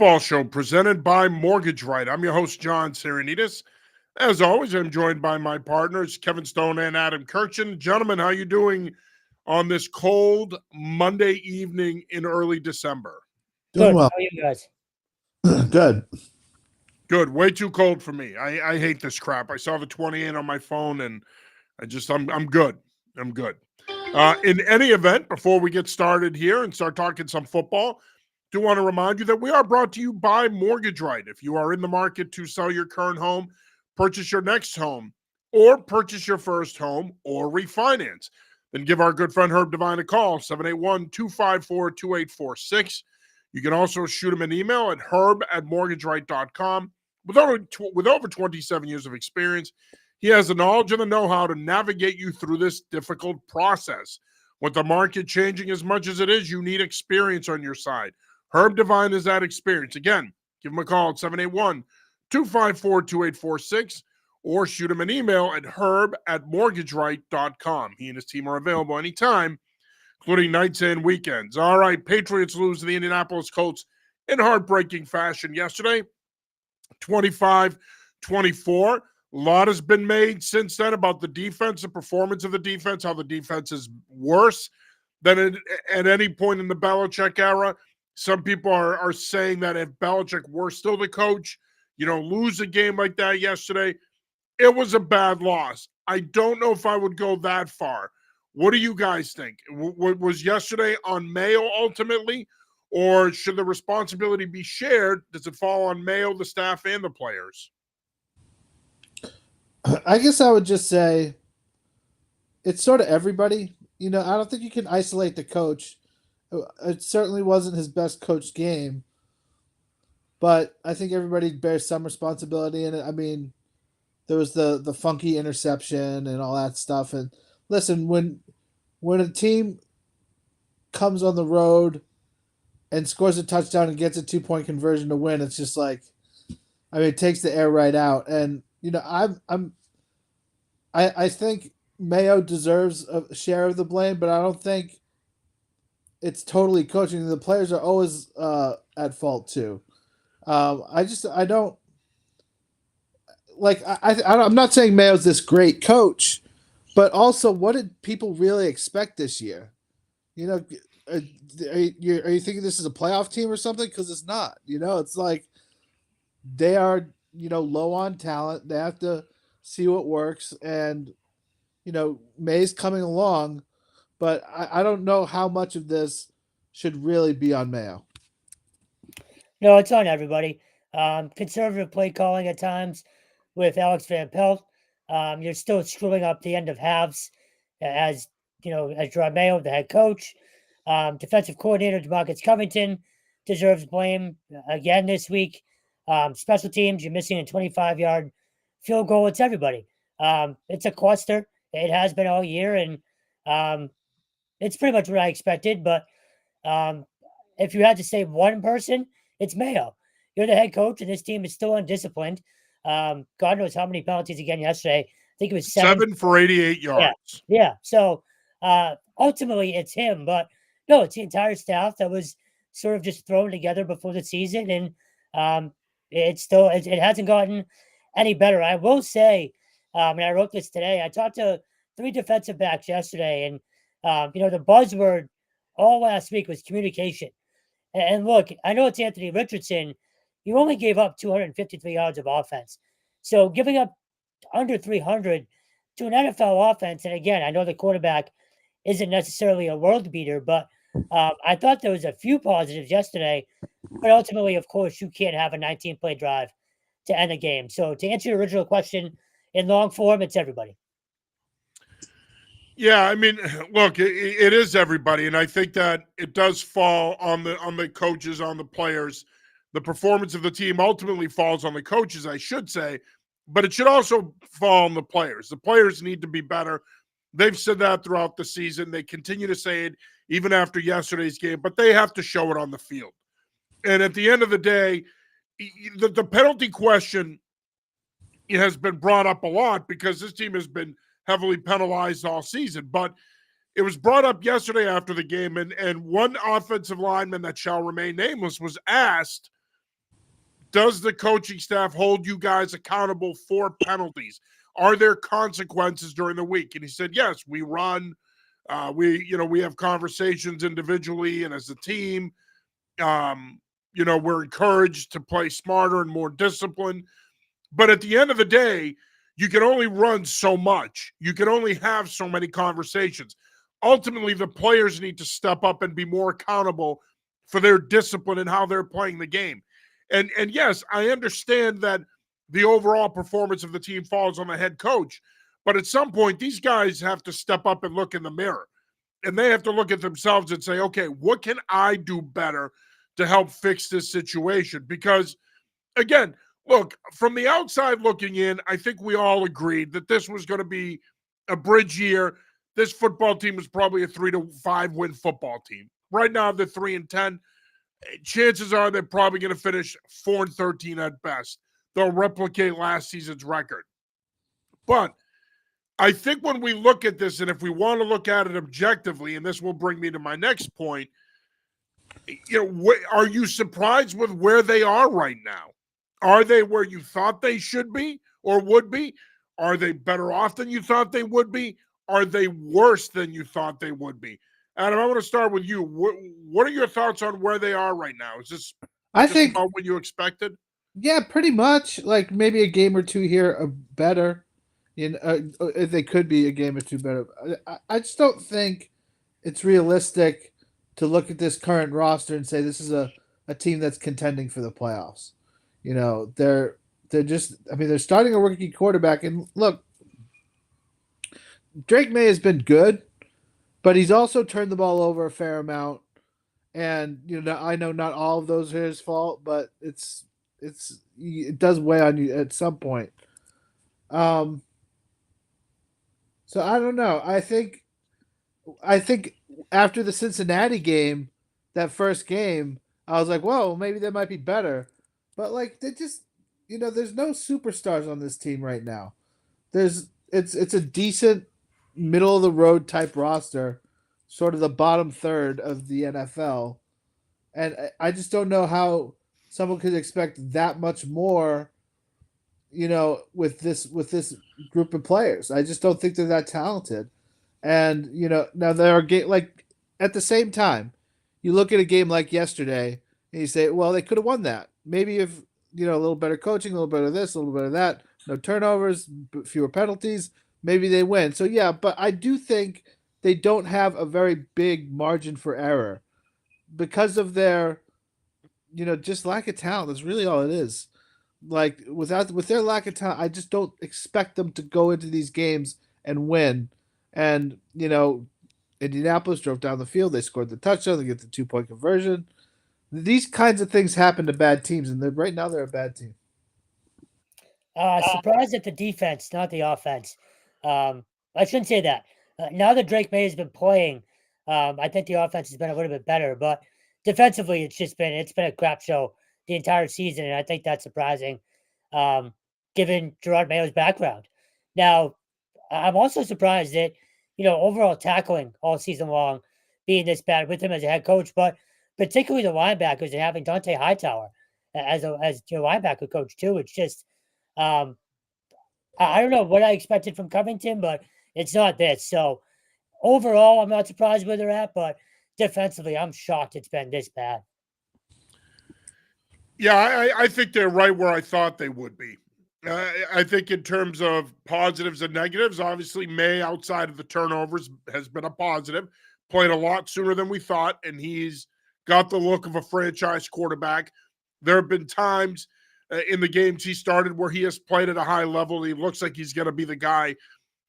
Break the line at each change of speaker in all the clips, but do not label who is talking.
Football Show presented by Mortgage Right. I'm your host, John Serenitas. As always, I'm joined by my partners, Kevin Stone and Adam Kirchen. Gentlemen, how you doing on this cold Monday evening in early December?
Doing
Good.
well.
How are you guys?
Good.
Good. Way too cold for me. I hate this crap. I saw the 28 on my phone, and I'm good. I'm good. In any event, before we get started here and start talking some football, do want to remind you that we are brought to you by Mortgage Right. If you are in the market to sell your current home, purchase your next home, or purchase your first home, or refinance, then give our good friend Herb Devine a call, 781-254-2846. You can also shoot him an email at herb@mortgageright.com. With over 27 years of experience, he has the knowledge and the know-how to navigate you through this difficult process. With the market changing as much as it is, you need experience on your side. Herb Devine is that experience. Again, give him a call at 781-254-2846 or shoot him an email at herb@mortgageright.com. He and his team are available anytime, including nights and weekends. All right, Patriots lose to the Indianapolis Colts in heartbreaking fashion yesterday, 25-24. A lot has been made since then about the defense, the performance of the defense, how the defense is worse than at any point in the Belichick era. Some people are saying that if Belichick were still the coach, lose a game like that yesterday, it was a bad loss. I don't know if I would go that far. What do you guys think? Was yesterday on Mayo ultimately, or should the responsibility be shared? Does it fall on Mayo, the staff, and the players?
I guess I would just say it's sort of everybody. I don't think you can isolate the coach. It certainly wasn't his best coached game, but I think everybody bears some responsibility in it. I mean, there was the funky interception and all that stuff. And listen, when a team comes on the road and scores a touchdown and gets a 2-point conversion to win, it's just like, it takes the air right out. And I think Mayo deserves a share of the blame, but I don't think it's totally coaching. The players are always at fault too. I don't like. I'm not saying Mayo's this great coach, but also, what did people really expect this year? Are you thinking this is a playoff team or something? Because it's not. It's like they are low on talent. They have to see what works, and May's coming along. But I don't know how much of this should really be on Mayo.
No, it's on everybody. Conservative play calling at times with Alex Van Pelt. You're still screwing up the end of halves as Jerod Mayo, the head coach. Defensive coordinator DeMarcus Covington deserves blame again this week. Special teams, you're missing a 25-yard field goal. It's everybody. It's a cluster. It has been all year, and it's pretty much what I expected. But if you had to say one person, it's Mayo. You're the head coach, and this team is still undisciplined. God knows how many penalties again yesterday. I think it was
7 for 88 yards.
Yeah. So ultimately, it's him. But no, it's the entire staff that was sort of just thrown together before the season, and it hasn't gotten any better. I will say, and I wrote this today, I talked to 3 defensive backs yesterday, and the buzzword all last week was communication. And look, I know it's Anthony Richardson. You only gave up 253 yards of offense. So giving up under 300 to an NFL offense, and again, I know the quarterback isn't necessarily a world beater, but I thought there was a few positives yesterday. But ultimately, of course, you can't have a 19-play drive to end the game. So to answer your original question, in long form, it's everybody.
Yeah, look, it is everybody, and I think that it does fall on the coaches, on the players. The performance of the team ultimately falls on the coaches, I should say, but it should also fall on the players. The players need to be better. They've said that throughout the season. They continue to say it even after yesterday's game, but they have to show it on the field. And at the end of the day, the penalty question has been brought up a lot because this team has been heavily penalized all season. But it was brought up yesterday after the game, and one offensive lineman that shall remain nameless was asked Does the coaching staff hold you guys accountable for penalties? Are there consequences during the week? And he said, yes, we run. We have conversations individually and as a team. We're encouraged to play smarter and more disciplined. But at the end of the day, you can only run so much. You can only have so many conversations. Ultimately, the players need to step up and be more accountable for their discipline and how they're playing the game. And yes, I understand that the overall performance of the team falls on the head coach. But at some point, these guys have to step up and look in the mirror. And they have to look at themselves and say, okay, what can I do better to help fix this situation? Because, again, look, from the outside looking in, I think we all agreed that this was going to be a bridge year. This football team is probably a 3-5 win football team. Right now, they're 3-10. Chances are they're probably going to finish 4-13 at best. They'll replicate last season's record. But I think when we look at this, and if we want to look at it objectively, and this will bring me to my next point, are you surprised with where they are right now? Are they where you thought they should be or would be? Are they better off than you thought they would be? Are they worse than you thought they would be? Adam, I want to start with you. What are your thoughts on where they are right now? Is this
I think
about what you expected?
Yeah, pretty much. Like maybe a game or two here better. They could be a game or two better. I just don't think it's realistic to look at this current roster and say this is a team that's contending for the playoffs. They're starting a rookie quarterback, and look, Drake May has been good, but he's also turned the ball over a fair amount. And I know not all of those are his fault, but it does weigh on you at some point. So I don't know. I think after the Cincinnati game, that first game, I was like, whoa, maybe they might be better. But like they just there's no superstars on this team right now. It's a decent middle of the road type roster, sort of the bottom third of the NFL. And I just don't know how someone could expect that much more, with this group of players. I just don't think they're that talented. And now there are like at the same time, you look at a game like yesterday and you say, well, they could have won that. Maybe if a little better coaching, a little better of this, a little better of that, no turnovers, fewer penalties, maybe they win. So yeah, but I do think they don't have a very big margin for error because of their just lack of talent. That's really all it is. Like with their lack of talent, I just don't expect them to go into these games and win. And Indianapolis drove down the field, they scored the touchdown, they get the 2-point conversion. These kinds of things happen to bad teams, and right now they're a bad team.
Surprised at the defense, not the offense. I shouldn't say that. Now that Drake May has been playing, I think the offense has been a little bit better, but defensively, it's been a crap show the entire season, and I think that's surprising, given Gerard Mayo's background. Now, I'm also surprised that overall tackling all season long being this bad with him as a head coach, but particularly the linebackers and having Dante Hightower as your linebacker coach too. It's just I don't know what I expected from Covington, but it's not this. So overall, I'm not surprised where they're at, but defensively, I'm shocked it's been this bad.
Yeah, I think they're right where I thought they would be. I think in terms of positives and negatives, obviously May, outside of the turnovers, has been a positive. Played a lot sooner than we thought, and he's got the look of a franchise quarterback. There have been times in the games he started where he has played at a high level. He looks like he's going to be the guy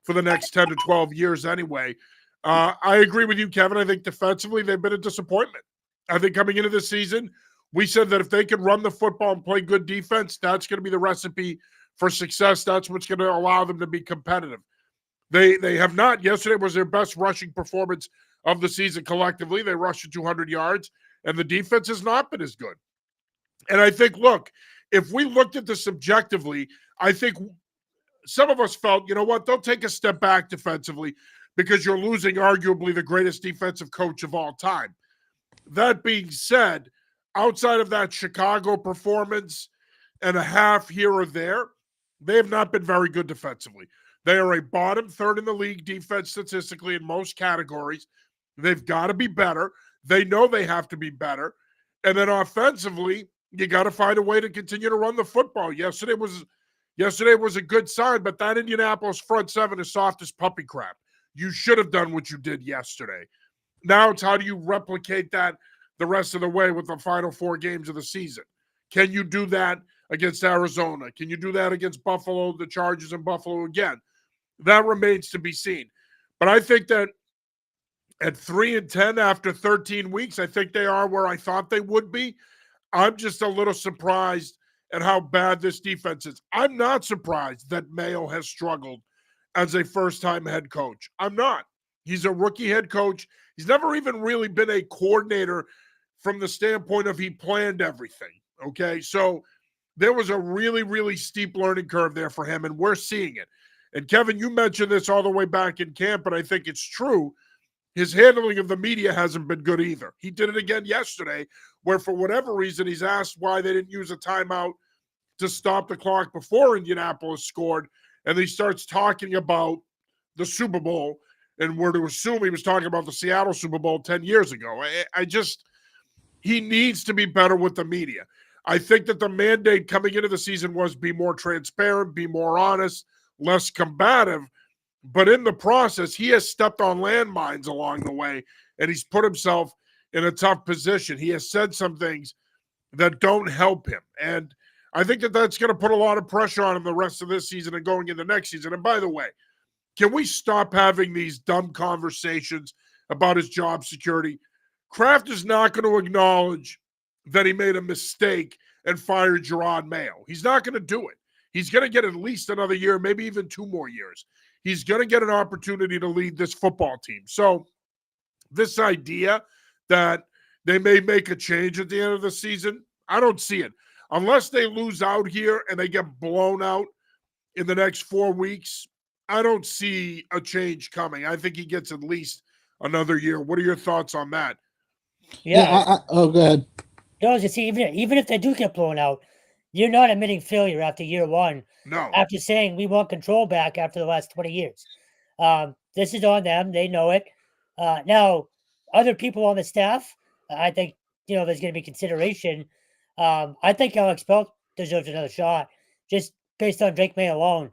for the next 10 to 12 years anyway. I agree with you, Kevin. I think defensively they've been a disappointment. I think coming into this season, we said that if they could run the football and play good defense, that's going to be the recipe for success. That's what's going to allow them to be competitive. They have not. Yesterday was their best rushing performance of the season collectively. They rushed for 200 yards, and the defense has not been as good. And I think, look, if we looked at this objectively, I think some of us felt, you know what, they'll take a step back defensively because you're losing arguably the greatest defensive coach of all time. That being said, outside of that Chicago performance, and a half here or there, they have not been very good defensively. They are a bottom third in the league defense statistically in most categories. They've got to be better. They know they have to be better. And then offensively, you got to find a way to continue to run the football. Yesterday was a good sign, but that Indianapolis front seven is soft as puppy crap. You should have done what you did yesterday. Now it's how do you replicate that the rest of the way with the final 4 games of the season? Can you do that against Arizona? Can you do that against Buffalo, the Chargers, and Buffalo again? That remains to be seen. But I think that at 3-10 after 13 weeks, I think they are where I thought they would be. I'm just a little surprised at how bad this defense is. I'm not surprised that Mayo has struggled as a first-time head coach. I'm not. He's a rookie head coach. He's never even really been a coordinator from the standpoint of he planned everything, okay? So there was a really, really steep learning curve there for him, and we're seeing it. And, Kevin, you mentioned this all the way back in camp, but I think it's true. His handling of the media hasn't been good either. He did it again yesterday, where for whatever reason he's asked why they didn't use a timeout to stop the clock before Indianapolis scored, and he starts talking about the Super Bowl, and we're to assume he was talking about the Seattle Super Bowl 10 years ago. He needs to be better with the media. I think that the mandate coming into the season was be more transparent, be more honest, less combative. But in the process, he has stepped on landmines along the way, and he's put himself in a tough position. He has said some things that don't help him. And I think that that's going to put a lot of pressure on him the rest of this season and going into next season. And by the way, can we stop having these dumb conversations about his job security? Kraft is not going to acknowledge that he made a mistake and fired Gerard Mayo. He's not going to do it. He's going to get at least another year, maybe even 2 more years. He's going to get an opportunity to lead this football team. So this idea that they may make a change at the end of the season, I don't see it. Unless they lose out here and they get blown out in the next 4 weeks, I don't see a change coming. I think he gets at least another year. What are your thoughts on that?
Yeah.
Go ahead.
No, just even if they do get blown out, you're not admitting failure after year 1.
No.
After saying we want control back after the last 20 years. This is on them. They know it. Now, other people on the staff, I think, there's going to be consideration. I think Alex Pelk deserves another shot just based on Drake May alone.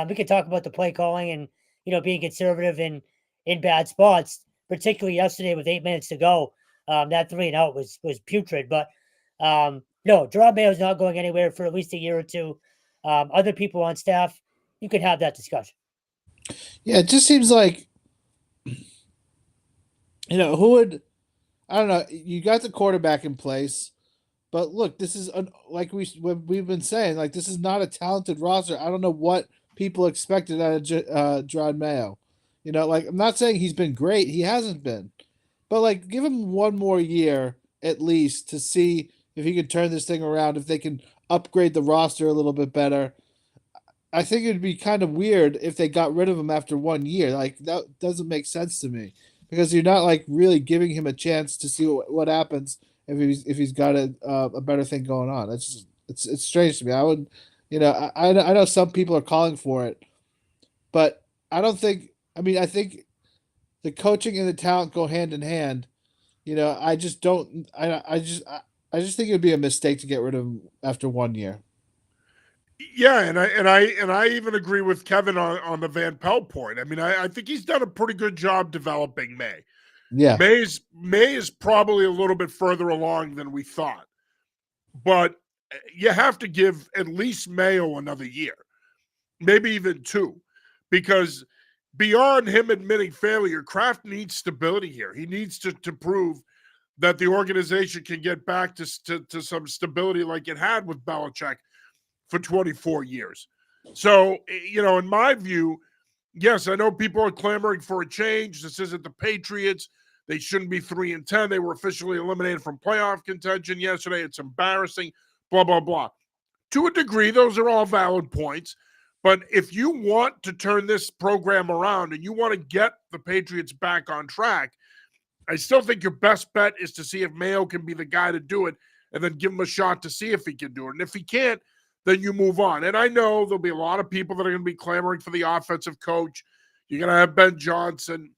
We could talk about the play calling and, being conservative in bad spots, particularly yesterday with 8 minutes to go. That 3 and out was putrid. But no, Gerard Mayo is not going anywhere for at least a year or 2. Other people on staff, you could have that discussion.
Yeah, it just seems like, who would, I don't know, you got the quarterback in place, but look, this is, like we've been saying, like, this is not a talented roster. I don't know what people expected out of Gerard Mayo. I'm not saying he's been great. He hasn't been. But, like, give him 1 more year at least to see if he can turn this thing around, if they can upgrade the roster a little bit better. I think it'd be kind of weird if they got rid of him after 1 year. Like, that doesn't make sense to me because you're not, like, really giving him a chance to see what happens if he's got a better thing going on. It's strange to me. I would, I know some people are calling for it, but I don't think. I mean, I think the coaching and the talent go hand in hand. I just don't. I just think it would be a mistake to get rid of him after 1 year.
Yeah, and I even agree with Kevin on the Van Pelt point. I mean, I think he's done a pretty good job developing May.
Yeah,
May is probably a little bit further along than we thought, but you have to give at least Mayo another year, maybe even 2, because beyond him admitting failure, Kraft needs stability here. He needs to prove that the organization can get back to some stability like it had with Belichick for 24 years. So, in my view, yes, I know people are clamoring for a change. This isn't the Patriots. They shouldn't be 3-10. They were officially eliminated from playoff contention yesterday. It's embarrassing, blah, blah, blah. To a degree, those are all valid points. But if you want to turn this program around and you want to get the Patriots back on track, I still think your best bet is to see if Mayo can be the guy to do it and then give him a shot to see if he can do it. And if he can't, then you move on. And I know there'll be a lot of people that are going to be clamoring for the offensive coach. You're going to have Ben Johnson.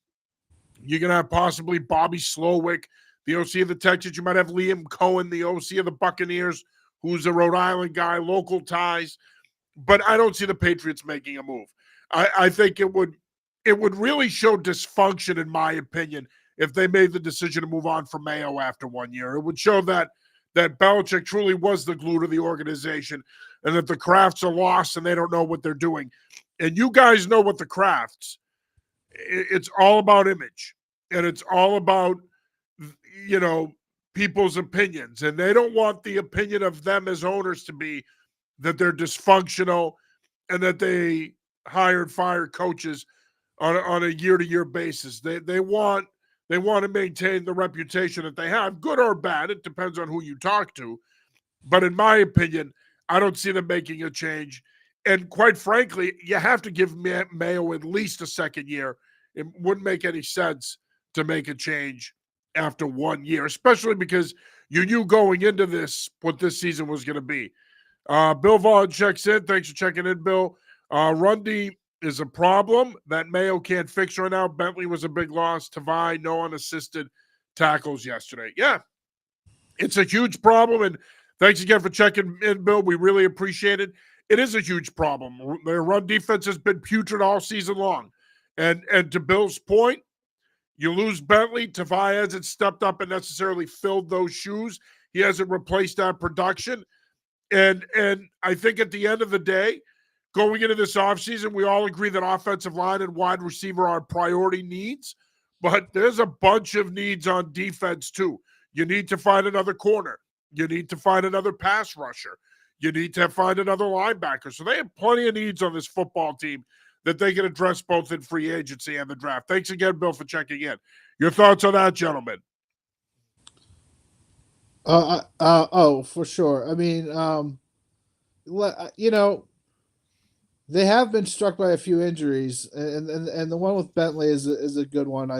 You're going to have possibly Bobby Slowick, the OC of the Texans. You might have Liam Cohen, the OC of the Buccaneers, who's a Rhode Island guy, local ties. But I don't see the Patriots making a move. I think it would really show dysfunction, in my opinion, if they made the decision to move on from Mayo after 1 year. It would show that Belichick truly was the glue to the organization and that the Krafts are lost and they don't know what they're doing. And you guys know what the Krafts, it's all about image and it's all about, people's opinions. And they don't want the opinion of them as owners to be that they're dysfunctional and that they fired coaches on a year-to-year basis. They want to maintain the reputation that they have, good or bad. It depends on who you talk to. But in my opinion, I don't see them making a change. And quite frankly, you have to give Mayo at least a second year. It wouldn't make any sense to make a change after 1 year, especially because you knew going into this what this season was going to be. Bill Vaughn checks in. Thanks for checking in, Bill. Rundy is a problem that Mayo can't fix right now. Bentley was a big loss. Tavai, no unassisted tackles yesterday. Yeah, it's a huge problem. And thanks again for checking in, Bill. We really appreciate it. It is a huge problem. Their run defense has been putrid all season long. And to Bill's point, you lose Bentley. Tavai hasn't stepped up and necessarily filled those shoes. He hasn't replaced that production. And I think at the end of the day, going into this offseason, we all agree that offensive line and wide receiver are priority needs, but there's a bunch of needs on defense too. You need to find another corner. You need to find another pass rusher. You need to find another linebacker. So they have plenty of needs on this football team that they can address both in free agency and the draft. Thanks again, Bill, for checking in. Your thoughts on that, gentlemen?
For sure. I mean, they have been struck by a few injuries, and the one with Bentley is a good one.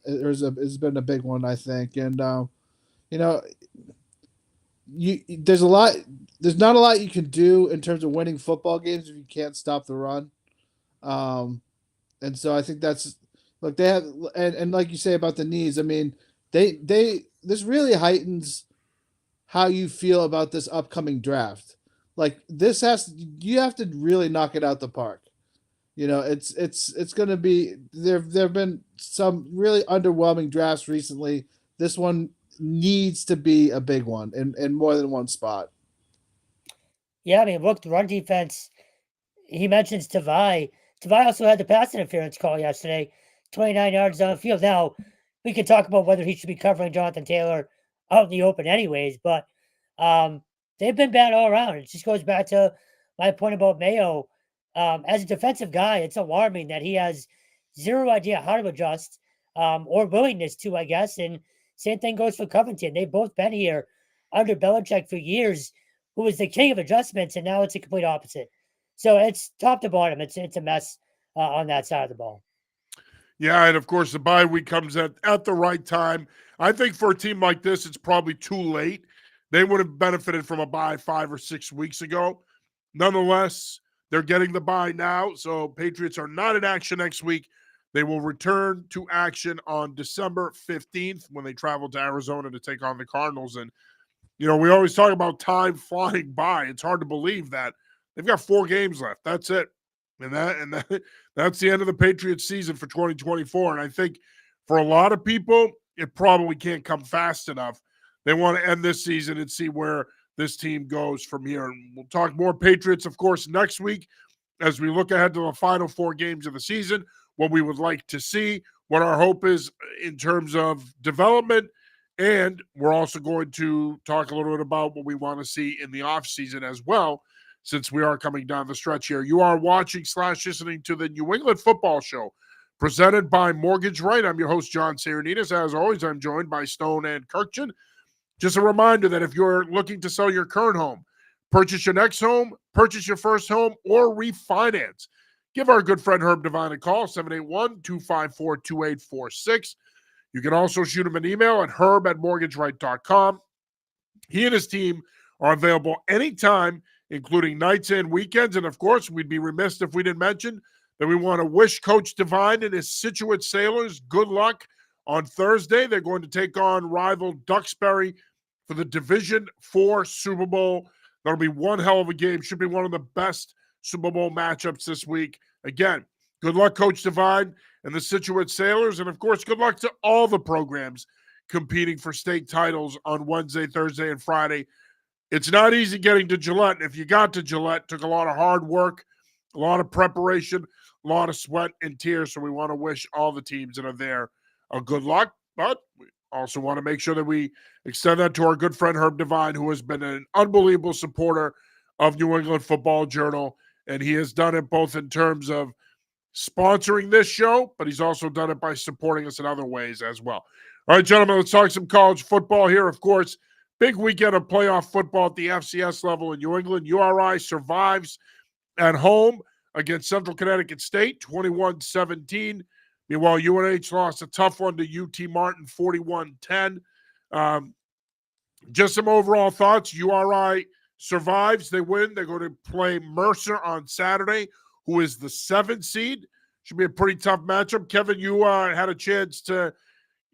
Has been a big one, I think. And there's not a lot you can do in terms of winning football games if you can't stop the run. And so I think that's they have, and like you say about the knees. I mean, this really heightens how you feel about this upcoming draft. Like you have to really knock it out the park. It's going to be there've been some really underwhelming drafts recently. This one needs to be a big one in more than one spot.
Yeah, I mean, look, the run defense. He mentions Tavai. Tavai also had the pass interference call yesterday, 29 yards down the field. Now, we could talk about whether he should be covering Jonathan Taylor out in the open anyways, but they've been bad all around. It just goes back to my point about Mayo. As a defensive guy, it's alarming that he has zero idea how to adjust or willingness to, I guess. And same thing goes for Covington. They've both been here under Belichick for years, who was the king of adjustments, and now it's a complete opposite. So it's top to bottom. It's a mess on that side of the ball.
Yeah, and of course the bye week comes at the right time. I think for a team like this, it's probably too late. They would have benefited from a bye 5 or 6 weeks ago. Nonetheless, they're getting the bye now, so Patriots are not in action next week. They will return to action on December 15th when they travel to Arizona to take on the Cardinals. And, we always talk about time flying by. It's hard to believe that they've got 4 games left. That's it. And that's the end of the Patriots season for 2024. And I think for a lot of people, it probably can't come fast enough. They want to end this season and see where this team goes from here. And we'll talk more Patriots, of course, next week as we look ahead to the final 4 games of the season, what we would like to see, what our hope is in terms of development. And we're also going to talk a little bit about what we want to see in the offseason as well, since we are coming down the stretch here. You are watching / listening to the New England Football Show, presented by Mortgage Right. I'm your host, John Saranitas. As always, I'm joined by Stone and Kirkchin. Just a reminder that if you're looking to sell your current home, purchase your next home, purchase your first home, or refinance, give our good friend Herb Devine a call, 781-254-2846. You can also shoot him an email at herb@mortgageright.com. He and his team are available anytime, including nights and weekends. And of course, we'd be remiss if we didn't mention that we want to wish Coach Devine and his Scituate Sailors good luck on Thursday. They're going to take on rival Duxbury for the Division IV Super Bowl. That'll be one hell of a game. Should be one of the best Super Bowl matchups this week. Again, good luck, Coach Devine and the Scituate Sailors. And, of course, good luck to all the programs competing for state titles on Wednesday, Thursday, and Friday. It's not easy getting to Gillette. And if you got to Gillette, it took a lot of hard work, a lot of preparation, a lot of sweat and tears. So we want to wish all the teams that are there a good luck. But we also want to make sure that we extend that to our good friend Herb Devine, who has been an unbelievable supporter of New England Football Journal. And he has done it both in terms of sponsoring this show, but he's also done it by supporting us in other ways as well. All right, gentlemen, let's talk some college football here. Of course, big weekend of playoff football at the FCS level in New England. URI survives at home against Central Connecticut State, 21-17. Meanwhile, UNH lost a tough one to UT Martin, 41-10. Just some overall thoughts. URI survives. They win. They're going to play Mercer on Saturday, who is the 7th seed. Should be a pretty tough matchup. Kevin, you had a chance to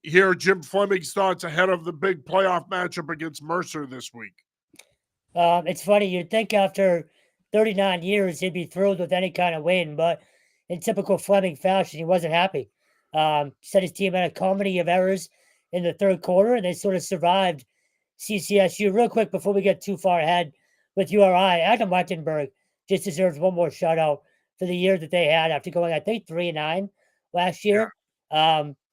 hear Jim Fleming's thoughts ahead of the big playoff matchup against Mercer this week.
It's funny. You'd think after 39 years he'd be thrilled with any kind of win, but in typical Fleming fashion, he wasn't happy. Said his team had a comedy of errors in the third quarter, and they sort of survived CCSU. Real quick, before we get too far ahead with URI, Adam Wettenberg just deserves one more shout out for the year that they had after going, I think, 3-9 last year.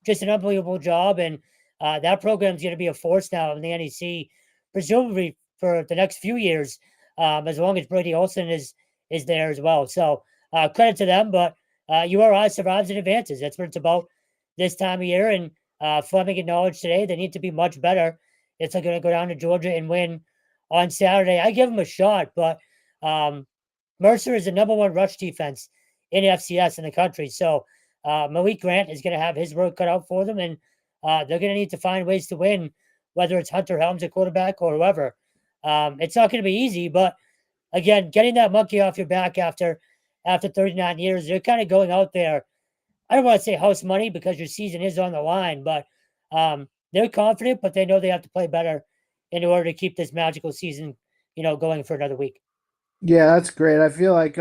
Just an unbelievable job, and that program is going to be a force now in the NEC, presumably for the next few years, as long as Brady Olson is there as well. So credit to them, but URI survives and advances. That's what it's about this time of year, and Fleming acknowledged today they need to be much better. It's going to go down to Georgia and win on Saturday. I give them a shot, but Mercer is the number one rush defense in FCS in the country. So Malik Grant is going to have his work cut out for them, and they're going to need to find ways to win, whether it's Hunter Helms at quarterback or whoever. It's not going to be easy, but again, getting that monkey off your back after 39 years, they're kind of going out there. I don't want to say house money because your season is on the line, but they're confident, but they know they have to play better in order to keep this magical season, going for another week.
Yeah, that's great. I feel like,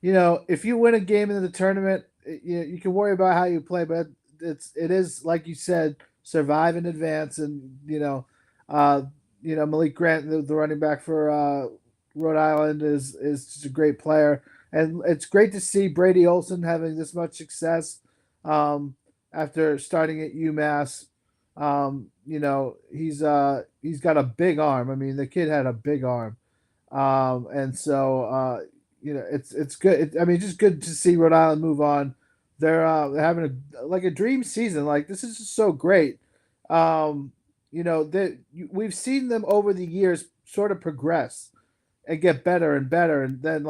if you win a game in the tournament, you can worry about how you play, but it is like you said, survive in advance, and Malik Grant, the running back for Rhode Island, is just a great player, and it's great to see Brady Olson having this much success after starting at UMass. He's got a big arm. I mean, the kid had a big arm, and so it's good. Just good to see Rhode Island move on. They're having a dream season. Like, this is just so great. We've seen them over the years sort of progress and get better and better, and then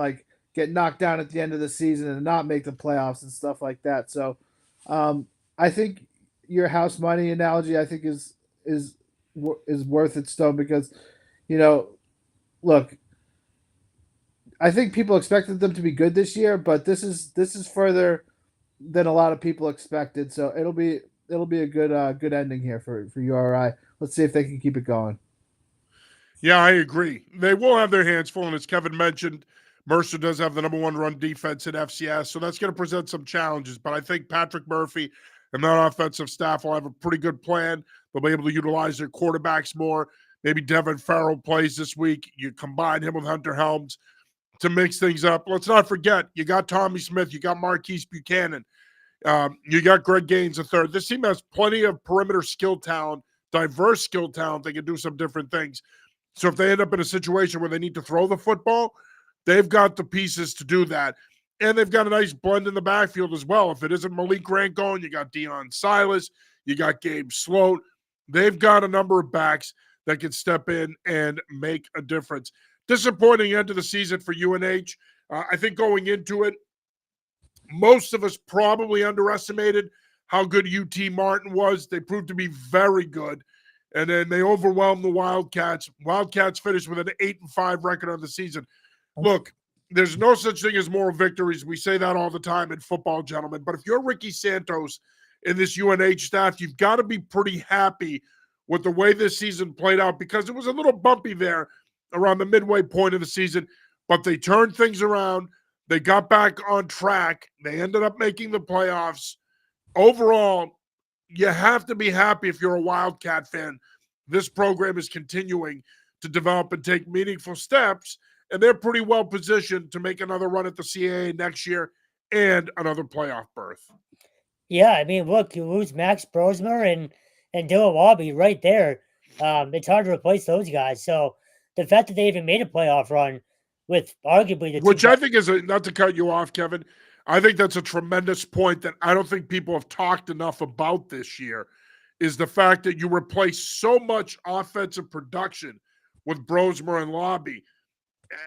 get knocked down at the end of the season and not make the playoffs and stuff like that. So I think your house money analogy, I think, is worth its stone, because look, I think people expected them to be good this year, but this is further than a lot of people expected. So it'll be a good ending here for URI. Let's see if they can keep it going.
Yeah, I agree. They will have their hands full, and as Kevin mentioned, Mercer does have the number one run defense in FCS, so that's going to present some challenges. But I think Patrick Murphy and that offensive staff will have a pretty good plan. They'll be able to utilize their quarterbacks more. Maybe Devin Farrell plays this week. You combine him with Hunter Helms to mix things up. Let's not forget, you got Tommy Smith, you got Marquise Buchanan, you got Greg Gaines III. This team has plenty of perimeter skill talent, diverse skill talent. They can do some different things. So if they end up in a situation where they need to throw the football, they've got the pieces to do that. And they've got a nice blend in the backfield as well. If it isn't Malik Grant going, you got Deion Silas, you got Gabe Sloat. They've got a number of backs that can step in and make a difference. Disappointing end of the season for UNH. I think going into it, most of us probably underestimated how good UT Martin was. They proved to be very good. and then they overwhelmed the Wildcats. Wildcats finished with an 8-5 record on the season. Look, there's no such thing as moral victories. We say that all the time in football, gentlemen. But if you're Ricky Santos in this UNH staff, you've got to be pretty happy with the way this season played out, because it was a little bumpy there around the midway point of the season. But they turned things around. They got back on track. They ended up making the playoffs. Overall, you have to be happy if you're a Wildcat fan. This program is continuing to develop and take meaningful steps, and they're pretty well positioned to make another run at the CAA next year and another playoff berth.
Yeah, I mean, look, you lose Max Brosmer and Dylan Wabi right there. It's hard to replace those guys. So the fact that they even made a playoff run with arguably the
Which I think is, not to cut you off, Kevin, I think that's a tremendous point that I don't think people have talked enough about this year, is the fact that you replace so much offensive production with Brosmer and Lobby.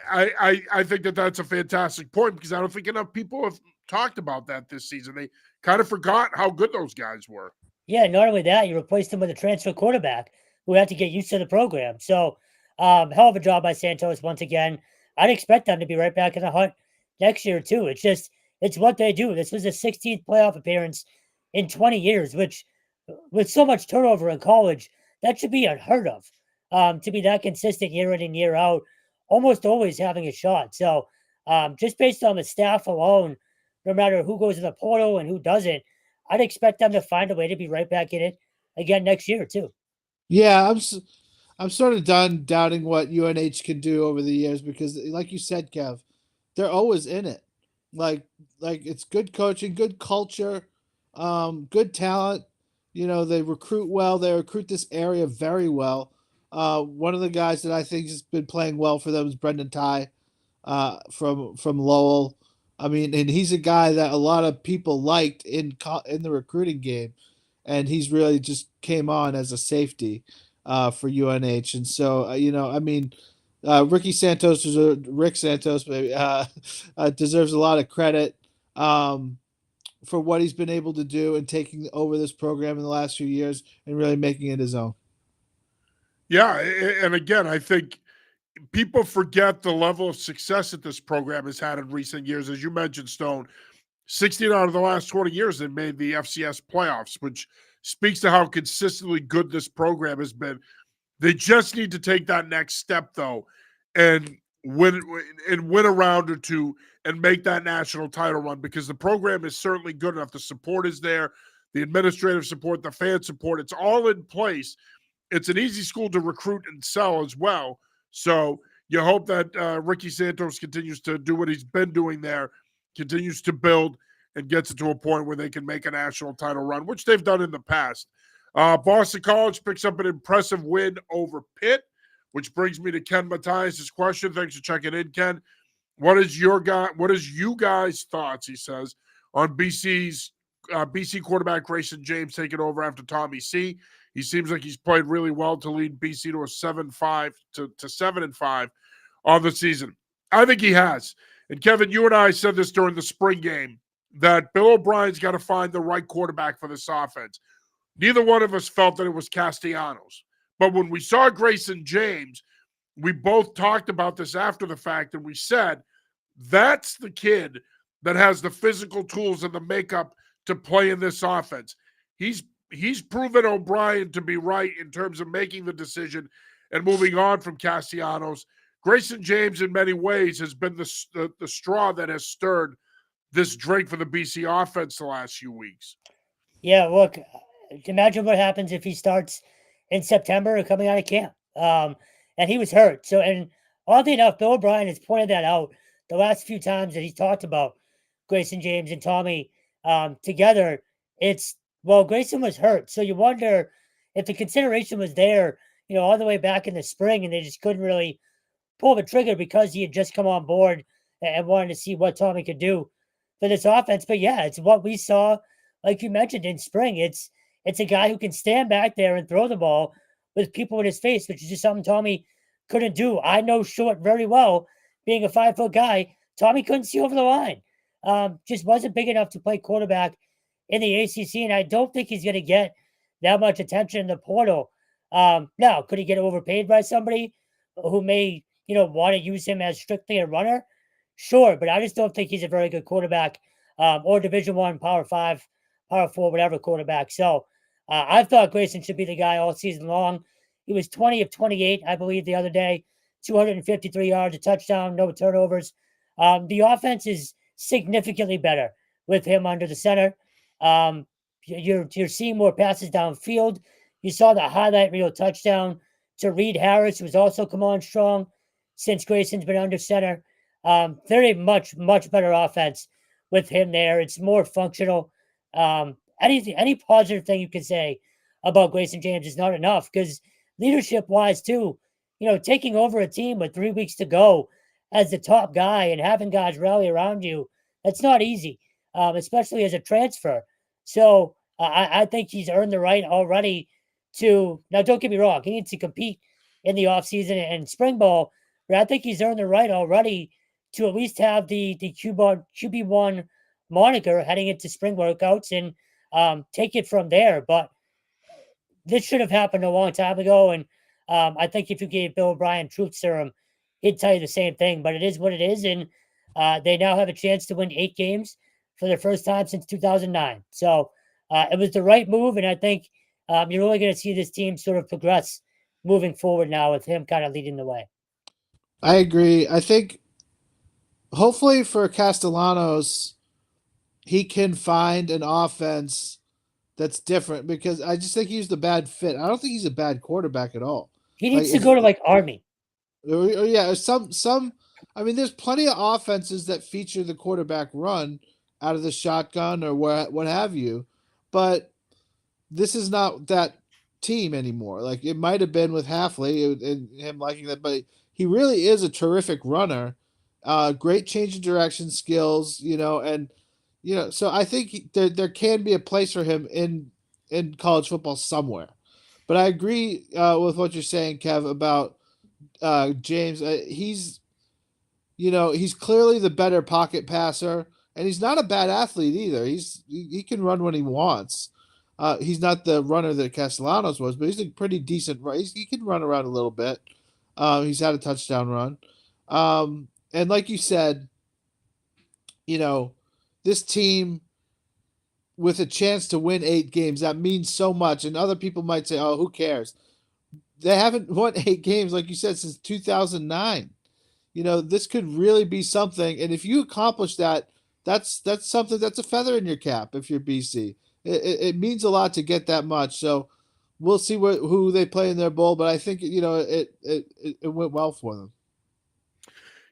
I think that that's a fantastic point, because I don't think enough people have talked about that this season. They kind of forgot how good those guys were.
Yeah, not only that, you replaced them with a transfer quarterback who had to get used to the program. So, hell of a job by Santos once again. I'd expect them to be right back in the hunt next year too. It's what they do. This was a 16th playoff appearance in 20 years, which with so much turnover in college, that should be unheard of. To be that consistent year in and year out, almost always having a shot. So, just based on the staff alone, no matter who goes in the portal and who doesn't, I'd expect them to find a way to be right back in it again next year too.
Yeah, I'm sort of done doubting what UNH can do over the years, because, like you said, Kev, they're always in it. Like it's good coaching, good culture, good talent. You know, they recruit well. They recruit this area very well. One of the guys that I think has been playing well for them is Brendan Ty, from Lowell. I mean, and he's a guy that a lot of people liked in the recruiting game, and he's really just came on as a safety for UNH. And so, I mean, Rick Santos, maybe, deserves a lot of credit for what he's been able to do and taking over this program in the last few years and really making it his own.
Yeah, and again, I think people forget the level of success that this program has had in recent years. As you mentioned, Stone, 16 out of the last 20 years they've made the FCS playoffs, which speaks to how consistently good this program has been. They just need to take that next step, though, and win a round or two and make that national title run, because the program is certainly good enough. The support is there, the administrative support, the fan support, it's all in place. It's an easy school to recruit and sell as well. So you hope that Ricky Santos continues to do what he's been doing there, continues to build, and gets it to a point where they can make a national title run, which they've done in the past. Boston College picks up an impressive win over Pitt, which brings me to Ken Matthias' question. Thanks for checking in, Ken. What is you guys' thoughts, he says, on BC quarterback Grayson James taking over after Tommy C? He seems like he's played really well to lead BC to a 7-5 on the season. I think he has. And Kevin, you and I said this during the spring game, that Bill O'Brien's got to find the right quarterback for this offense. Neither one of us felt that it was Castellanos. But when we saw Grayson James, we both talked about this after the fact, and we said, that's the kid that has the physical tools and the makeup to play in this offense. He's proven O'Brien to be right in terms of making the decision and moving on from Castellanos. Grayson James, in many ways, has been the straw that has stirred this drink for the BC offense the last few weeks.
Yeah, look, imagine what happens if he starts in September coming out of camp. And he was hurt. So, and oddly enough, Bill O'Brien has pointed that out the last few times that he's talked about Grayson James and Tommy together. Grayson was hurt. So you wonder if the consideration was there, all the way back in the spring, and they just couldn't really pull the trigger because he had just come on board and wanted to see what Tommy could do for this offense. But yeah, it's what we saw, like you mentioned, in spring. It's a guy who can stand back there and throw the ball with people in his face, which is just something Tommy couldn't do. I know Short very well, being a 5-foot guy. Tommy couldn't see over the line. Just wasn't big enough to play quarterback in the ACC, and I don't think he's going to get that much attention in the portal Now, could he get overpaid by somebody who may, want to use him as strictly a runner? Sure, but I just don't think he's a very good quarterback, or Division One, Power Five, Power Four, whatever quarterback. So I thought Grayson should be the guy all season long. He was 20 of 28, I believe, the other day, 253 yards, a touchdown, no turnovers. The offense is significantly better with him under the center. You're seeing more passes downfield. You saw the highlight reel touchdown to Reed Harris, who's also come on strong since Grayson's been under center. Very much better offense with him there. It's more functional. Any positive thing you can say about Grayson James is not enough, because leadership wise too, taking over a team with 3 weeks to go as the top guy and having guys rally around you, that's not easy, especially as a transfer. So I think he's earned the right already to, now don't get me wrong, he needs to compete in the offseason and spring ball, but I think he's earned the right already to at least have the QB1 moniker heading into spring workouts and take it from there. But this should have happened a long time ago. And I think if you gave Bill O'Brien truth serum, he'd tell you the same thing. But it is what it is. And they now have a chance to win 8 games for the first time since 2009. So it was the right move. And I think you're only going to see this team sort of progress moving forward now with him kind of leading the way.
I agree. I think hopefully for Castellanos, he can find an offense that's different, because I just think he's the bad fit. I don't think he's a bad quarterback at all.
He needs to go to like Army.
Yeah, some. I mean, there's plenty of offenses that feature the quarterback run out of the shotgun or what have you, but this is not that team anymore. Like it might have been with Halfley and him liking that, but he really is a terrific runner. Great change of direction skills, and so I think there can be a place for him in college football somewhere. But I agree with what you're saying, Kev, about James. He's clearly the better pocket passer, and he's not a bad athlete either. He can run when he wants. He's not the runner that Castellanos was, but he's a pretty decent run. He can run around a little bit. He's had a touchdown run. And like you said, this team with a chance to win 8 games, that means so much. And other people might say, oh, who cares? They haven't won 8 games, like you said, since 2009. This could really be something. And if you accomplish that, that's something, that's a feather in your cap if you're BC. It means a lot to get that much. So we'll see who they play in their bowl. But I think, it went well for them.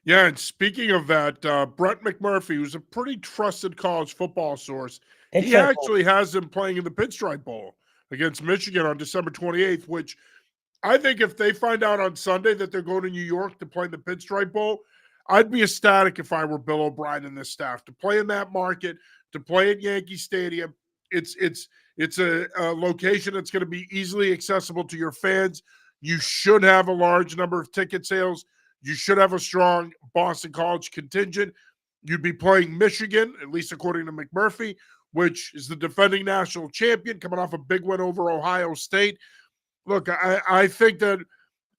Yeah, and speaking of that, Brett McMurphy, who's a pretty trusted college football source, he actually has them playing in the Pinstripe Bowl against Michigan on December 28th, which I think if they find out on Sunday that they're going to New York to play in the Pinstripe Bowl, I'd be ecstatic if I were Bill O'Brien and this staff to play in that market, to play at Yankee Stadium. It's a location that's going to be easily accessible to your fans. You should have a large number of ticket sales. You should have a strong Boston College contingent. You'd be playing Michigan, at least according to McMurphy, which is the defending national champion, coming off a big win over Ohio State. Look, I think that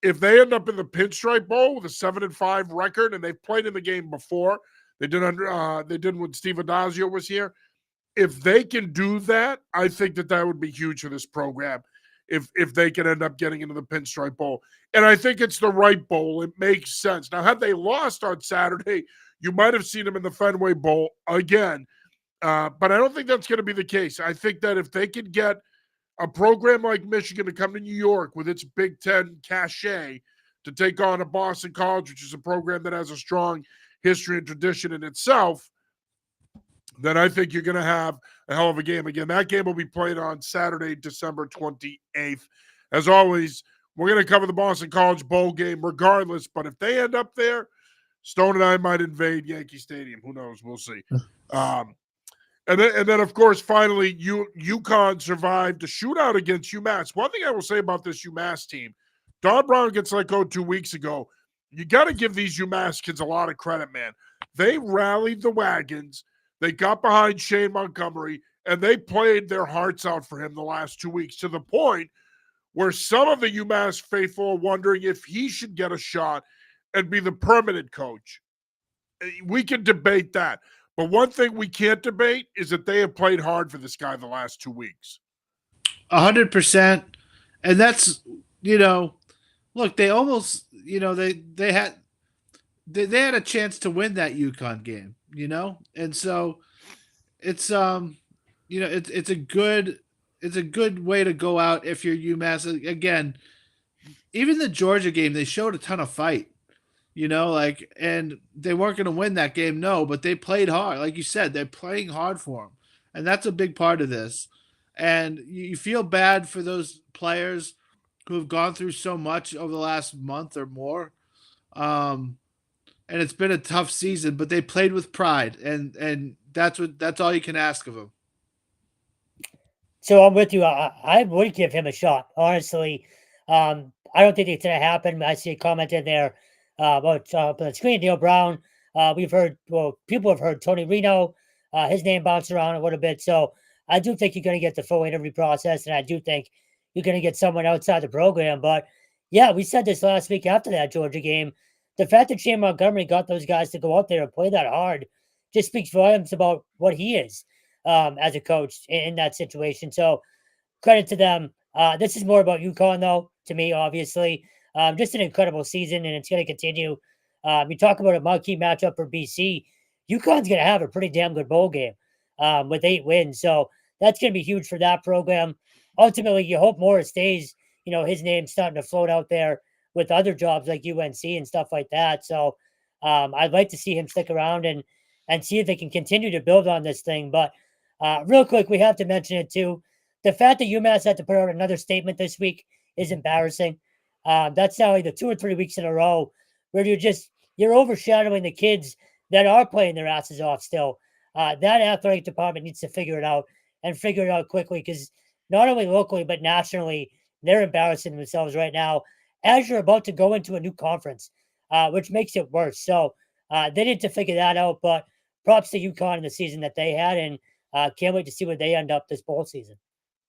if they end up in the Pinstripe Bowl with a 7-5 record, and they've played in the game before, they did when Steve Adazio was here. If they can do that, I think that would be huge for this program. If they can end up getting into the Pinstripe Bowl. And I think it's the right bowl. It makes sense. Now, had they lost on Saturday, you might have seen them in the Fenway Bowl again. But I don't think that's going to be the case. I think that if they could get a program like Michigan to come to New York with its Big Ten cachet to take on a Boston College, which is a program that has a strong history and tradition in itself, then I think you're going to have a hell of a game. Again, that game will be played on Saturday, December 28th. As always, we're going to cover the Boston College Bowl game regardless, but if they end up there, Stone and I might invade Yankee Stadium. Who knows? We'll see. And then, of course, finally, UConn survived a shootout against UMass. One thing I will say about this UMass team, Don Brown gets let go 2 weeks ago. You got to give these UMass kids a lot of credit, man. They rallied the wagons. They got behind Shane Montgomery, and they played their hearts out for him the last 2 weeks, to the point where some of the UMass faithful are wondering if he should get a shot and be the permanent coach. We can debate that. But one thing we can't debate is that they have played hard for this guy the last 2 weeks.
100%. And that's, look, they almost, they had a chance to win that UConn game, and so it's it's a good way to go out if you're UMass. Again, even the Georgia game, they showed a ton of fight, and they weren't going to win that game, no, but they played hard. Like you said, they're playing hard for them, and that's a big part of this. And you feel bad for those players who have gone through so much over the last month or more. And it's been a tough season, but they played with pride, and that's all you can ask of them.
So I'm with you. I would give him a shot, honestly. I don't think it's going to happen. I see a comment in there about the screen, Neil Brown. People have heard Tony Reno, his name bounced around a little bit. So I do think you're going to get the full interview process, and I do think you're going to get someone outside the program. But yeah, we said this last week after that Georgia game. The fact that Shane Montgomery got those guys to go out there and play that hard just speaks volumes about what he is as a coach in that situation. So credit to them. This is more about UConn, though, to me, obviously. Just an incredible season, and it's going to continue. You talk about a marquee matchup for BC. UConn's going to have a pretty damn good bowl game with 8 wins. So that's going to be huge for that program. Ultimately, you hope Morris stays, his name's starting to float out there with other jobs like UNC and stuff like that. So I'd like to see him stick around and see if they can continue to build on this thing. But real quick, we have to mention it too. The fact that UMass had to put out another statement this week is embarrassing. That's now either 2 or 3 weeks in a row where you're overshadowing the kids that are playing their asses off still. That athletic department needs to figure it out and figure it out quickly, because not only locally but nationally, they're embarrassing themselves right now as you're about to go into a new conference, which makes it worse. So they need to figure that out. But props to UConn in the season that they had, and can't wait to see where they end up this bowl season.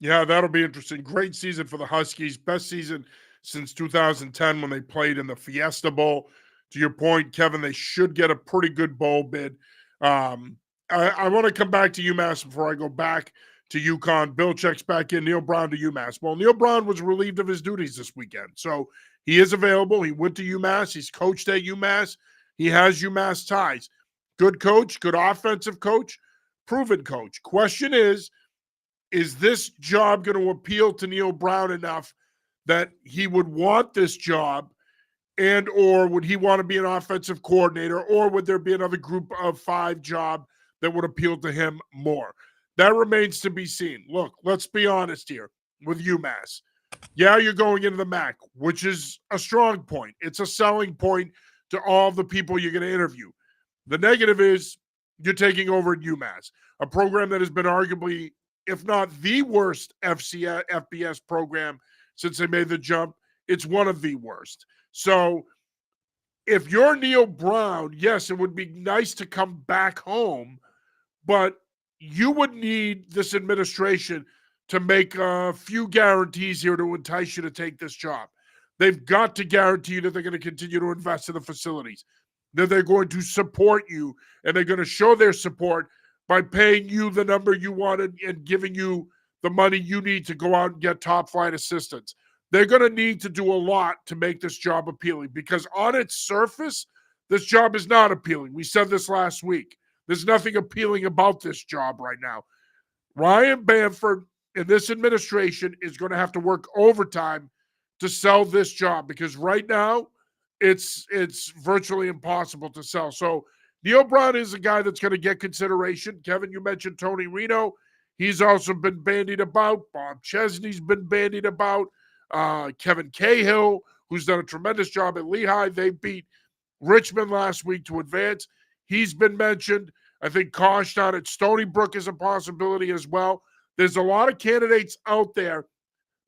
Yeah, that'll be interesting. Great season for the Huskies. Best season since 2010 when they played in the Fiesta Bowl. To your point, Kevin, they should get a pretty good bowl bid. I want to come back to UMass before I go back to UConn. Bill checks back in. Neil Brown to UMass. Well, Neil Brown was relieved of his duties this weekend, so he is available. He went to UMass. He's coached at UMass. He has UMass ties. Good coach, good offensive coach, proven coach. Question is this job going to appeal to Neil Brown enough that he would want this job, and or would he want to be an offensive coordinator, or would there be another group of 5 job that would appeal to him more? That remains to be seen. Look, let's be honest here with UMass. Yeah, you're going into the MAC, which is a strong point. It's a selling point to all the people you're going to interview. The negative is you're taking over at UMass, a program that has been arguably, if not the worst FBS program since they made the jump. It's one of the worst. So if you're Neil Brown, yes, it would be nice to come back home, but you would need this administration to make a few guarantees here to entice you to take this job. They've got to guarantee you that they're going to continue to invest in the facilities, that they're going to support you, and they're going to show their support by paying you the number you wanted and giving you the money you need to go out and get top flight assistants. They're going to need to do a lot to make this job appealing, because on its surface, this job is not appealing. We said this last week. There's nothing appealing about this job right now. Ryan Bamford and this administration is going to have to work overtime to sell this job, because right now it's virtually impossible to sell. So Neil Brown is a guy that's going to get consideration. Kevin, you mentioned Tony Reno. He's also been bandied about. Bob Chesney's been bandied about. Kevin Cahill, who's done a tremendous job at Lehigh. They beat Richmond last week to advance. He's been mentioned. I think Koshton at Stony Brook is a possibility as well. There's a lot of candidates out there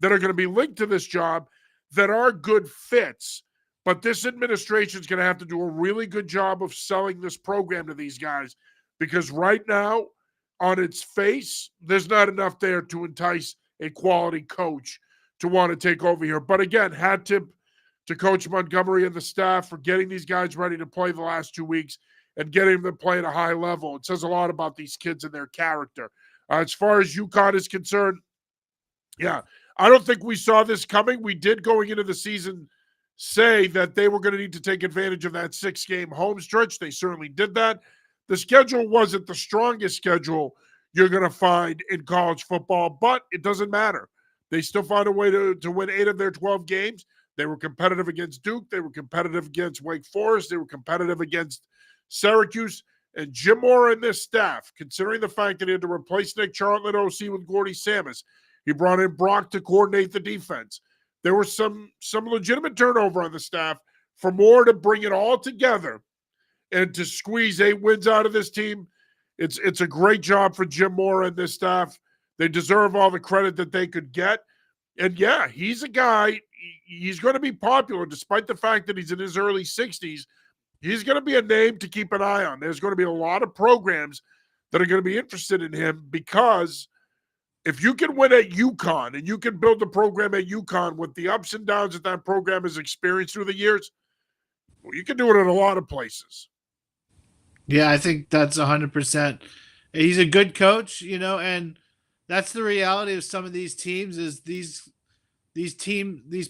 that are going to be linked to this job that are good fits, but this administration is going to have to do a really good job of selling this program to these guys, because right now, on its face, there's not enough there to entice a quality coach to want to take over here. But again, hat tip to Coach Montgomery and the staff for getting these guys ready to play the last 2 weeks and getting them to play at a high level. It says a lot about these kids and their character. As far as UConn is concerned, yeah, I don't think we saw this coming. We did going into the season say that they were going to need to take advantage of that 6-game home stretch. They certainly did that. The schedule wasn't the strongest schedule you're going to find in college football, but it doesn't matter. They still found a way to win 8 of their 12 games. They were competitive against Duke. They were competitive against Wake Forest. They were competitive against Syracuse. And Jim Mora and this staff, considering the fact that he had to replace Nick Charlton at OC with Gordy Samus, he brought in Brock to coordinate the defense. There was some legitimate turnover on the staff for Mora to bring it all together and to squeeze 8 wins out of this team. It's a great job for Jim Mora and this staff. They deserve all the credit that they could get. And yeah, he's a guy, he's going to be popular despite the fact that he's in his early 60s. He's going to be a name to keep an eye on. There's going to be a lot of programs that are going to be interested in him because if you can win at UConn and you can build the program at UConn with the ups and downs that program has experienced through the years, well, you can do it in a lot of places.
Yeah, I think that's 100%. He's a good coach, and that's the reality of some of these teams is these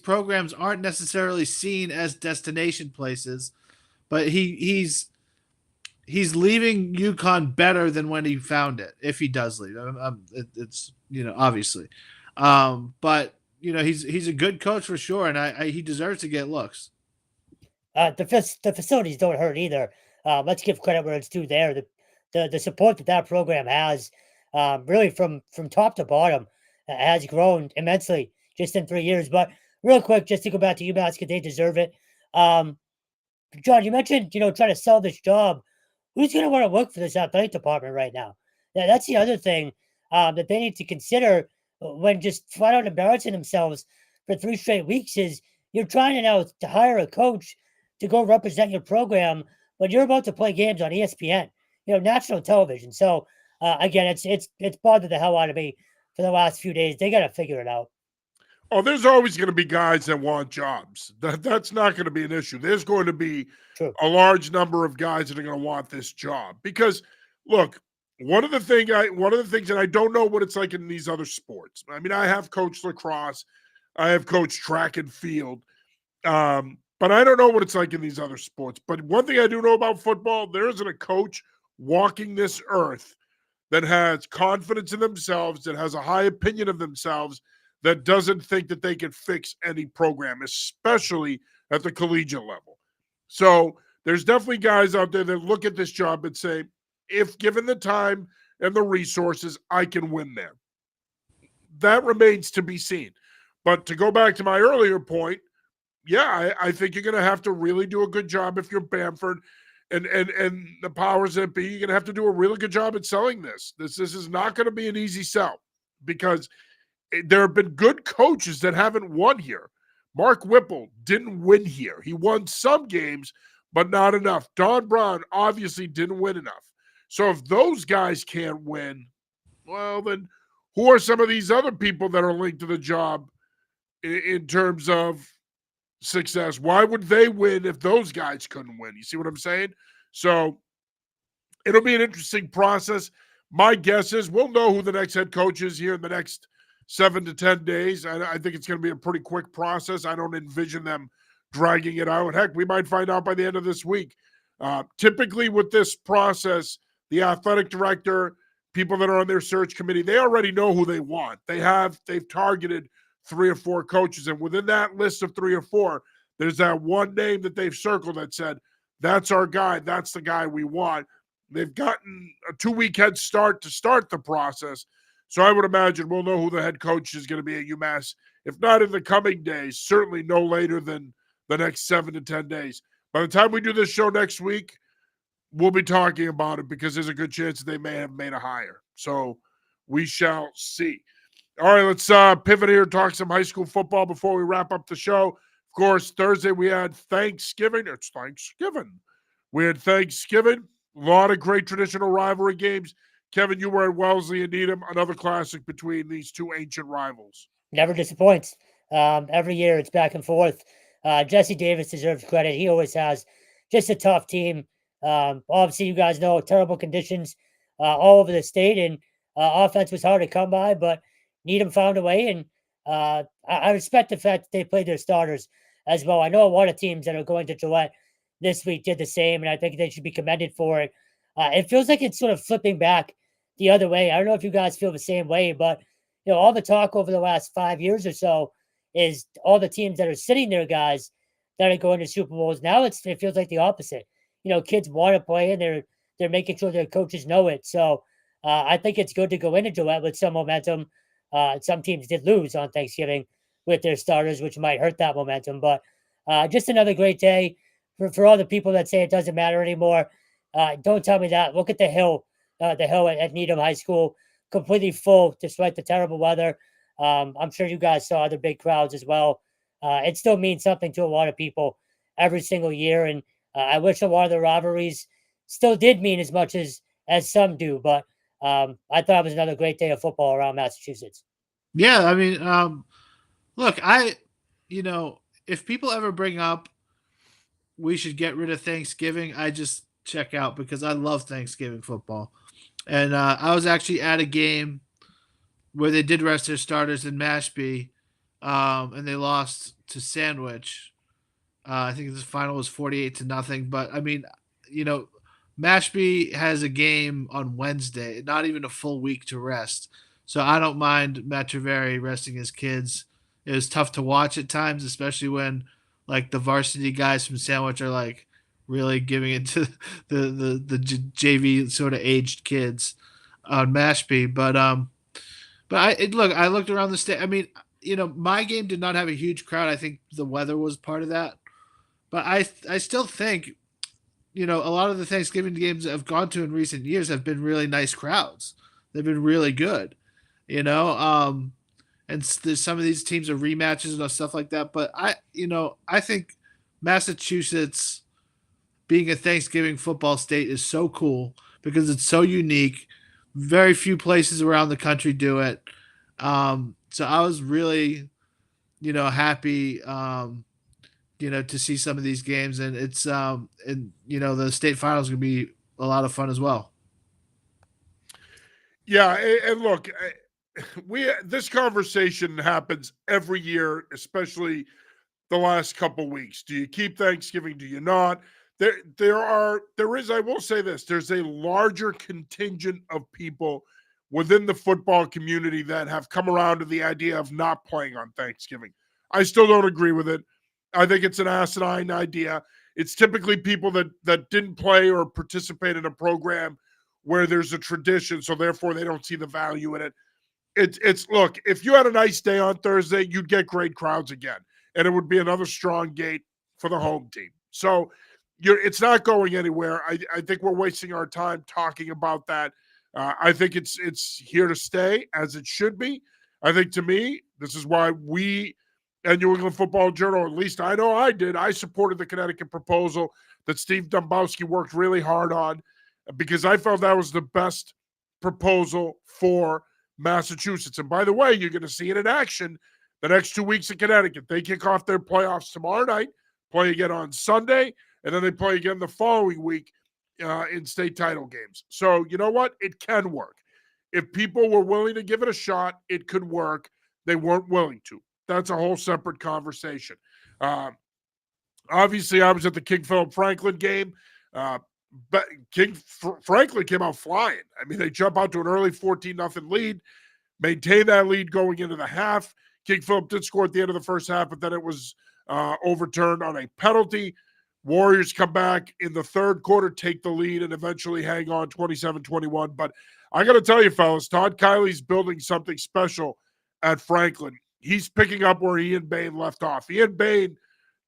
programs aren't necessarily seen as destination places, but he's leaving UConn better than when he found it, if he does leave. It's obviously, but he's a good coach for sure, and he deserves to get looks.
The facilities don't hurt either. Let's give credit where it's due there. The support that program has, really from top to bottom, has grown immensely just in 3 years. But real quick, just to go back to UMass, because they deserve it. John, you mentioned, trying to sell this job. Who's going to want to work for this athletic department right now? That's the other thing that they need to consider when just flat out embarrassing themselves for 3 straight weeks is you're trying to now to hire a coach to go represent your program when you're about to play games on ESPN, national television. So again, it's bothered the hell out of me for the last few days. They got to figure it out.
Oh, there's always going to be guys that want jobs. That's not going to be an issue. There's going to be a large number of guys that are going to want this job because, look, one of the things, and I don't know what it's like in these other sports. I mean, I have coached lacrosse, I have coached track and field, but I don't know what it's like in these other sports. But one thing I do know about football, there isn't a coach walking this earth that has confidence in themselves, that has a high opinion of themselves, that doesn't think that they can fix any program, especially at the collegiate level. So there's definitely guys out there that look at this job and say, if given the time and the resources, I can win there. That remains to be seen. But to go back to my earlier point, yeah, I think you're going to have to really do a good job if you're Bamford and the powers that be. You're going to have to do a really good job at selling this. This is not going to be an easy sell because there have been good coaches that haven't won here. Mark Whipple didn't win here. He won some games, but not enough. Don Brown obviously didn't win enough. So if those guys can't win, well, then who are some of these other people that are linked to the job in terms of success? Why would they win if those guys couldn't win? You see what I'm saying? So it'll be an interesting process. My guess is we'll know who the next head coach is here in the next 7 to 10 days. I think it's going to be a pretty quick process. I don't envision them dragging it out. Heck, we might find out by the end of this week. Typically with this process, the athletic director, people that are on their search committee, they already know who they want. They've targeted 3 or 4 coaches. And within that list of 3 or 4, there's that one name that they've circled that said, that's our guy. That's the guy we want. They've gotten a 2-week head start to start the process. So I would imagine we'll know who the head coach is going to be at UMass, if not in the coming days, certainly no later than the next 7 to 10 days. By the time we do this show next week, we'll be talking about it because there's a good chance that they may have made a hire. So we shall see. All right, let's pivot here and talk some high school football before we wrap up the show. Of course, Thursday we had Thanksgiving. It's Thanksgiving. We had Thanksgiving. A lot of great traditional rivalry games. Kevin, you were at Wellesley and Needham, another classic between these two ancient rivals.
Never disappoints. Every year it's back and forth. Jesse Davis deserves credit. He always has just a tough team. Obviously, you guys know terrible conditions all over the state, and offense was hard to come by, but Needham found a way. And I respect the fact that they played their starters as well. I know a lot of teams that are going to Gillette this week did the same, and I think they should be commended for it. It feels like it's sort of flipping back the other way. I don't know if you guys feel the same way, but all the talk over the last 5 years or so is all the teams that are sitting there, guys, that are going to Super Bowls. Now it feels like the opposite. Kids want to play, and they're making sure their coaches know it. So I think it's good to go into Gillette with some momentum. Some teams did lose on Thanksgiving with their starters, which might hurt that momentum. But just another great day for all the people that say it doesn't matter anymore. Don't tell me that. Look at the hill at Needham High School, completely full despite the terrible weather. I'm sure you guys saw the big crowds as well. It still means something to a lot of people every single year. And I wish a lot of the rivalries still did mean as much as some do. But I thought it was another great day of football around Massachusetts.
Yeah, I mean, look, if people ever bring up we should get rid of Thanksgiving, I just check out because I love Thanksgiving football. And I was actually at a game where they did rest their starters in Mashpee, and they lost to Sandwich. I think the final was 48-0. But I mean, Mashpee has a game on Wednesday, not even a full week to rest. So I don't mind Matt Treveri resting his kids. It was tough to watch at times, especially when like the varsity guys from Sandwich are like really giving it to the JV sort of aged kids on Mashpee. But I looked around the state. I mean, my game did not have a huge crowd. I think the weather was part of that. But I still think, a lot of the Thanksgiving games I've gone to in recent years have been really nice crowds. They've been really good, and some of these teams are rematches and stuff like that. But I think Massachusetts being a Thanksgiving football state is so cool because it's so unique. Very few places around the country do it. So I was really, happy, to see some of these games, and it's the state finals is gonna be a lot of fun as well.
Yeah, and look, this conversation happens every year, especially the last couple weeks. Do you keep Thanksgiving? Do you not? There is, I will say this, there's a larger contingent of people within the football community that have come around to the idea of not playing on Thanksgiving. I still don't agree with it. I think it's an asinine idea. It's typically people that didn't play or participate in a program where there's a tradition, so therefore they don't see the value in it. It's look, if you had a nice day on Thursday, you'd get great crowds again, and it would be another strong gate for the home team. So it's not going anywhere. I think we're wasting our time talking about that. I think it's here to stay, as it should be. I think, to me, this is why we and New England Football Journal, at least I know I did, I supported the Connecticut proposal that Steve Dombrowski worked really hard on, because I felt that was the best proposal for Massachusetts. And by the way, you're going to see it in action the next 2 weeks in Connecticut. They kick off their playoffs tomorrow night, play again on Sunday, and then they play again the following week in state title games. So you know what? It can work. If people were willing to give it a shot, it could work. They weren't willing to. That's a whole separate conversation. Obviously, I was at the King Philip Franklin game. But Franklin came out flying. I mean, they jump out to an early 14-0 lead, maintain that lead going into the half. King Philip did score at the end of the first half, but then it was overturned on a penalty. Warriors come back in the third quarter, take the lead, and eventually hang on 27-21. But I got to tell you, fellas, Todd Kiley's building something special at Franklin. He's picking up where Ian Bain left off. Ian Bain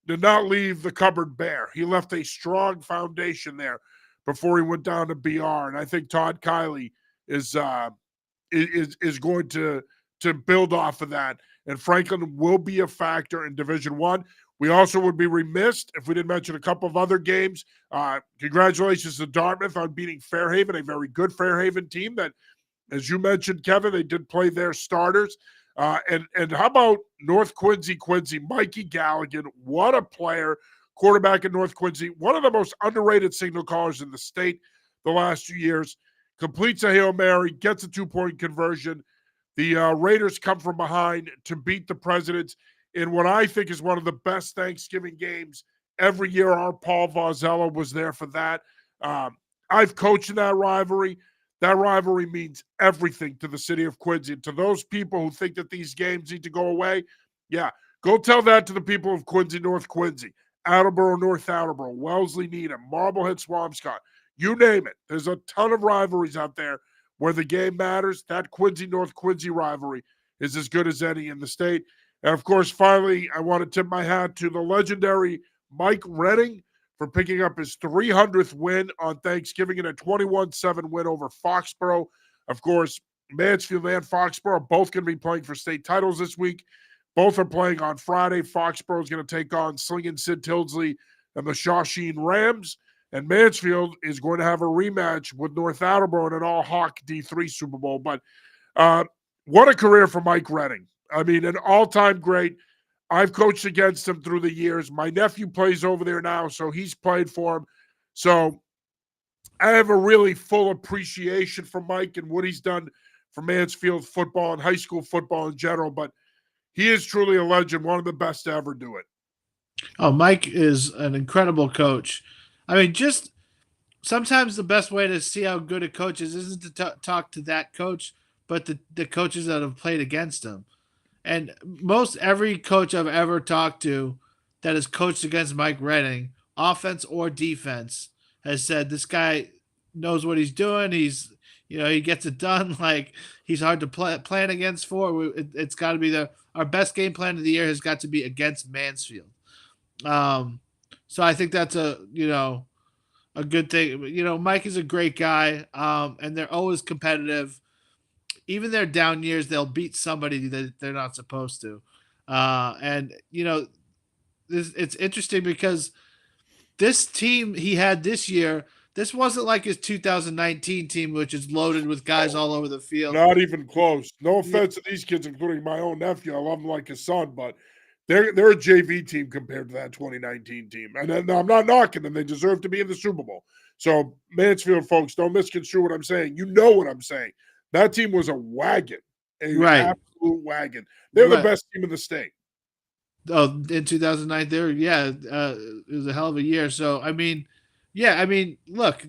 did not leave the cupboard bare. He left a strong foundation there before he went down to BR. And I think Todd Kiley is going to build off of that. And Franklin will be a factor in Division I. We also would be remiss if we didn't mention a couple of other games. Congratulations to Dartmouth on beating Fairhaven, a very good Fairhaven team that, as you mentioned, Kevin, they did play their starters. And how about North Quincy, Mikey Galligan? What a player, quarterback in North Quincy, one of the most underrated signal callers in the state the last 2 years. Completes a Hail Mary, gets a 2-point conversion. The Raiders come from behind to beat the Presidents in what I think is one of the best Thanksgiving games every year. Our Paul Varzella was there for that. I've coached in that rivalry. That rivalry means everything to the city of Quincy. And to those people who think that these games need to go away, yeah, go tell that to the people of Quincy, North Quincy, Attleboro, North Attleboro, Wellesley, Needham, Marblehead, Swampscott. You name it. There's a ton of rivalries out there where the game matters. That Quincy, North Quincy rivalry is as good as any in the state. And, of course, finally, I want to tip my hat to the legendary Mike Redding for picking up his 300th win on Thanksgiving in a 21-7 win over Foxborough. Of course, Mansfield and Foxborough both going to be playing for state titles this week. Both are playing on Friday. Foxborough is going to take on Slingin' Sid Tildesley and the Shawsheen Rams. And Mansfield is going to have a rematch with North Attleboro in an all-Hawk D3 Super Bowl. But what a career for Mike Redding. I mean, an all-time great. I've coached against him through the years. My nephew plays over there now, so he's played for him. So I have a really full appreciation for Mike and what he's done for Mansfield football and high school football in general. But he is truly a legend, one of the best to ever do it.
Oh, Mike is an incredible coach. I mean, just sometimes the best way to see how good a coach is isn't to talk to that coach, but the coaches that have played against him. And most every coach I've ever talked to that has coached against Mike Redding, offense or defense, has said this guy knows what he's doing. He's, he gets it done. Like, he's hard to plan against for. It's got to be our best game plan of the year has got to be against Mansfield. So I think that's a good thing. Mike is a great guy, and they're always competitive. Even their down years, they'll beat somebody that they're not supposed to. It's interesting because this team he had this year, this wasn't like his 2019 team, which is loaded with guys all over the field.
Not even close. No offense to these kids, including my own nephew. I love him like his son, but they're a JV team compared to that 2019 team. And I'm not knocking them. They deserve to be in the Super Bowl. So, Mansfield folks, don't misconstrue what I'm saying. You know what I'm saying. That team was a wagon, absolute wagon. They're the best team in the state.
Oh, in 2009, it was a hell of a year. So, look,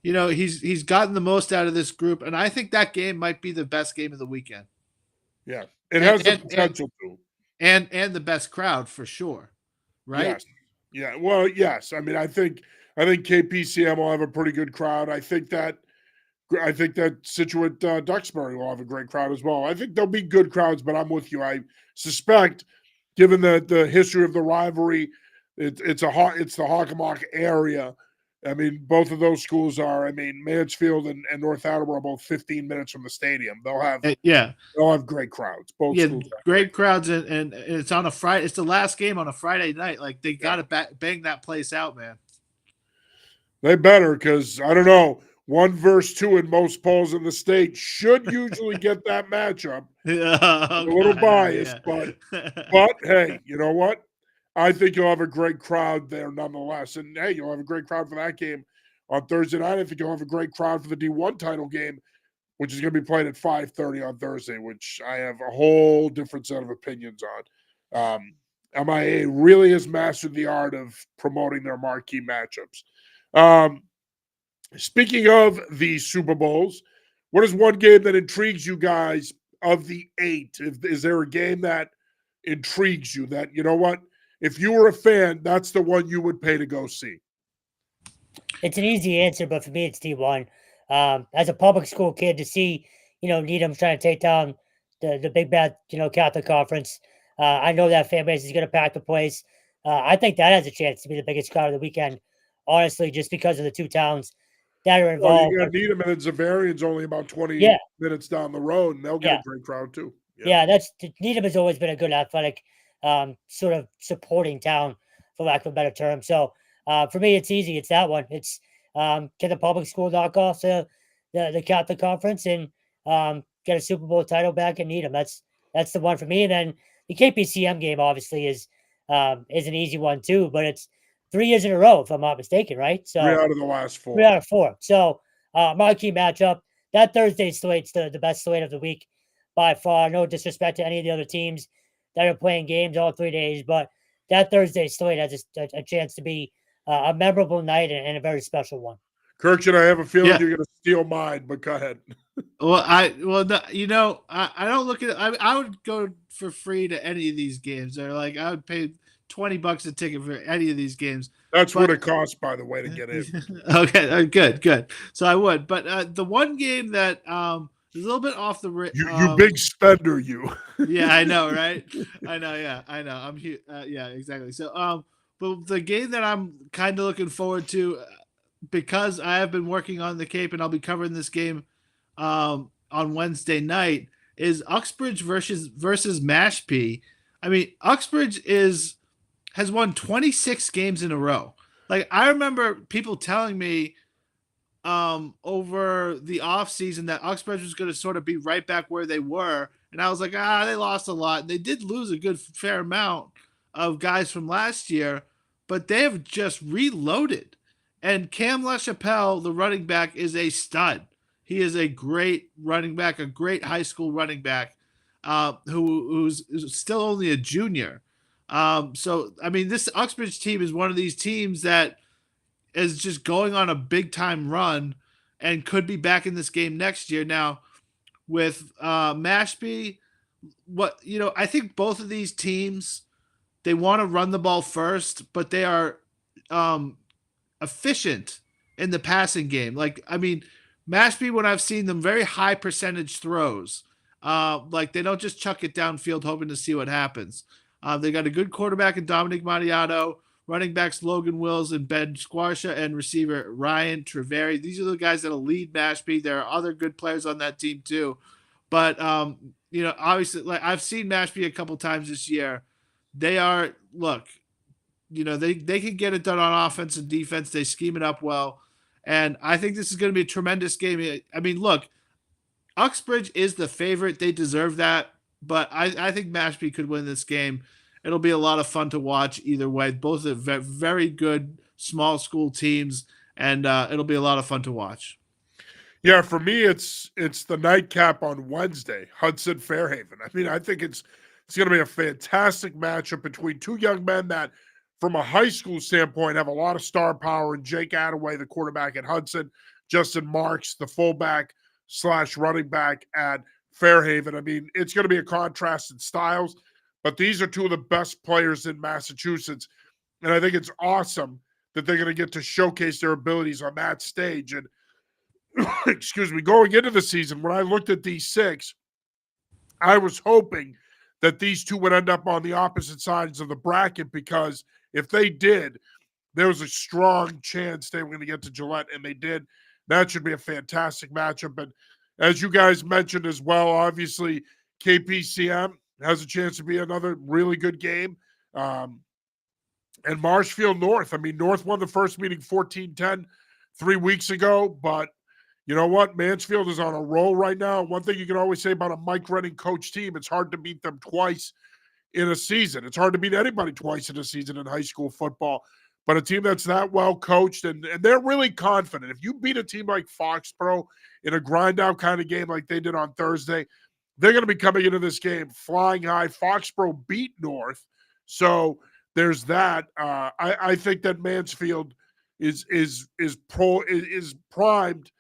he's gotten the most out of this group, and I think that game might be the best game of the weekend.
Yeah, it has the potential to.
And the best crowd for sure, right?
Yes. Yeah. Well, yes. I mean, I think KPCM will have a pretty good crowd. I think that Scituate Duxbury will have a great crowd as well. I think there'll be good crowds, but I'm with you. I suspect, given the history of the rivalry, it's the Hockomock area. I mean, both of those schools are. I mean, Mansfield and North Attleboro are both 15 minutes from the stadium. They'll have great crowds. Both schools
great crowds, and it's on a Friday. It's the last game on a Friday night. Like, they got to bang that place out, man.
They better, because I don't know. 1 versus 2 in most polls in the state should usually get that matchup. A little biased, but hey, you know what? I think you'll have a great crowd there nonetheless. And, hey, you'll have a great crowd for that game on Thursday night. I think you'll have a great crowd for the D1 title game, which is going to be played at 5:30 on Thursday, which I have a whole different set of opinions on. MIA really has mastered the art of promoting their marquee matchups. Speaking of the Super Bowls, what is one game that intrigues you guys of the 8? Is there a game that intrigues you that, you know what, if you were a fan, that's the one you would pay to go see?
It's an easy answer, but for me, it's D1. As a public school kid, to see, Needham trying to take down the big bad, Catholic conference, I know that fan base is going to pack the place. I think that has a chance to be the biggest crowd of the weekend, honestly, just because of the two towns that are involved.
You got Needham and Zavarian's only about 20 minutes down the road, and they'll get a great crowd too.
Needham has always been a good athletic sort of supporting town, for lack of a better term. So for me, it's easy. It's that one. It's can the public school knock off the Catholic conference and get a Super Bowl title back in Needham? That's that's the one for me. And then the KPCM game obviously is an easy one too, but it's 3 years in a row, if I'm not mistaken, right?
Three
So
out of the last
3
4.
out of 4. So marquee matchup. That Thursday slate's the best slate of the week by far. No disrespect to any of the other teams that are playing games all 3 days, but that Thursday slate has a chance to be a memorable night and a very special one.
Kirkshin, I have a feeling
Yeah.
you're going to steal mine, but go ahead.
Well, I don't look at it. I would go for free to any of these games. They're like I would pay $20 a ticket for any of these games.
That's
But-
what it costs, by the way, to get in.
Okay, good. So I would, but the one game that is a little bit off the
You big spender, you.
yeah, I know, right? I know, yeah, I know. I'm here. Yeah, exactly. So, but the game that I'm kind of looking forward to, because I have been working on the Cape and I'll be covering this game on Wednesday night, is Uxbridge versus Mashpee. I mean, Uxbridge has won 26 games in a row. Like I remember people telling me over the offseason that Uxbridge was going to sort of be right back where they were. And I was like, they lost a lot. And they did lose a good fair amount of guys from last year, but they have just reloaded. And Cam LaChapelle, the running back, is a stud. He is a great running back, a great high school running back who's still only a junior. So, I mean, this Uxbridge team is one of these teams that is just going on a big time run and could be back in this game next year. Now, with Mashpee, I think both of these teams, they want to run the ball first, but they are efficient in the passing game. Like, I mean, Mashpee, when I've seen them, very high percentage throws. Like they don't just chuck it downfield hoping to see what happens. They got a good quarterback in Dominic Mariotto, running backs Logan Wills and Ben Squarsha, and receiver Ryan Treveri. These are the guys that'll lead Mashpee. There are other good players on that team too. But, obviously, like I've seen Mashpee a couple times this year. They can get it done on offense and defense. They scheme it up well. And I think this is going to be a tremendous game. I mean, look, Uxbridge is the favorite. They deserve that. But I think Mashpee could win this game. It'll be a lot of fun to watch either way. Both are very good small school teams, and it'll be a lot of fun to watch.
Yeah, for me, it's the nightcap on Wednesday, Hudson Fairhaven. I mean, I think it's going to be a fantastic matchup between two young men that, from a high school standpoint, have a lot of star power. And Jake Attaway, the quarterback at Hudson, Justin Marks, the fullback / running back at Fairhaven. I mean, it's going to be a contrast in styles, but these are two of the best players in Massachusetts. And I think it's awesome that they're going to get to showcase their abilities on that stage. And excuse me, going into the season, when I looked at these 6, I was hoping that these two would end up on the opposite sides of the bracket, because if they did, there was a strong chance they were going to get to Gillette, and they did. That should be a fantastic matchup. But as you guys mentioned as well, obviously KPCM has a chance to be another really good game. And Marshfield North. I mean, North won the first meeting 14-10 3 weeks ago, but you know what? Mansfield is on a roll right now. One thing you can always say about a Mike Renning coach team, it's hard to beat them twice in a season. It's hard to beat anybody twice in a season in high school football. But a team that's that well coached, and they're really confident. If you beat a team like Foxborough in a grind-out kind of game like they did on Thursday, they're going to be coming into this game flying high. Foxborough beat North, so there's that. I think that Mansfield is primed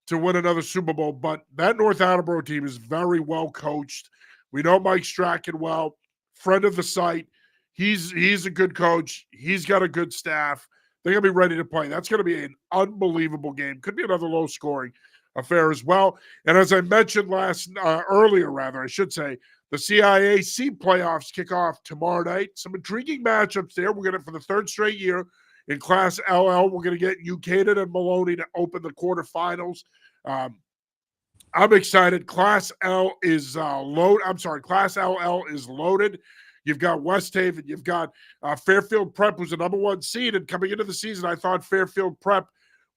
to win another Super Bowl, but that North Attleboro team is very well coached. We know Mike Strachan well, friend of the site. He's a good coach. He's got a good staff. They're going to be ready to play. That's going to be an unbelievable game. Could be another low-scoring affair as well. And as I mentioned earlier, I should say, the CIAC playoffs kick off tomorrow night. Some intriguing matchups there. We're going to, for the third straight year in Class LL, we're going to get Ucaden and Maloney to open the quarterfinals. I'm excited. Class L is Class LL is loaded. You've got West Haven. You've got Fairfield Prep, who's the number 1 seed. And coming into the season, I thought Fairfield Prep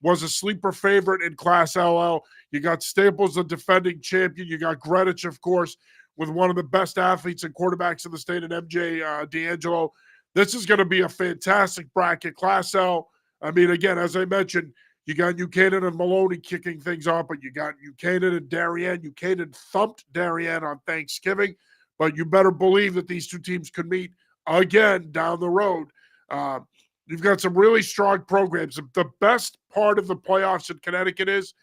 was a sleeper favorite in Class LL. You got Staples, the defending champion. You got Greenwich, of course, with one of the best athletes and quarterbacks in the state, and MJ D'Angelo. This is going to be a fantastic bracket. Class L, I mean, again, as I mentioned, you got Buchanan and Maloney kicking things off, but you got Buchanan and Darien. Buchanan thumped Darien on Thanksgiving, but you better believe that these two teams could meet again down the road. You've got some really strong programs. The best part of the playoffs in Connecticut is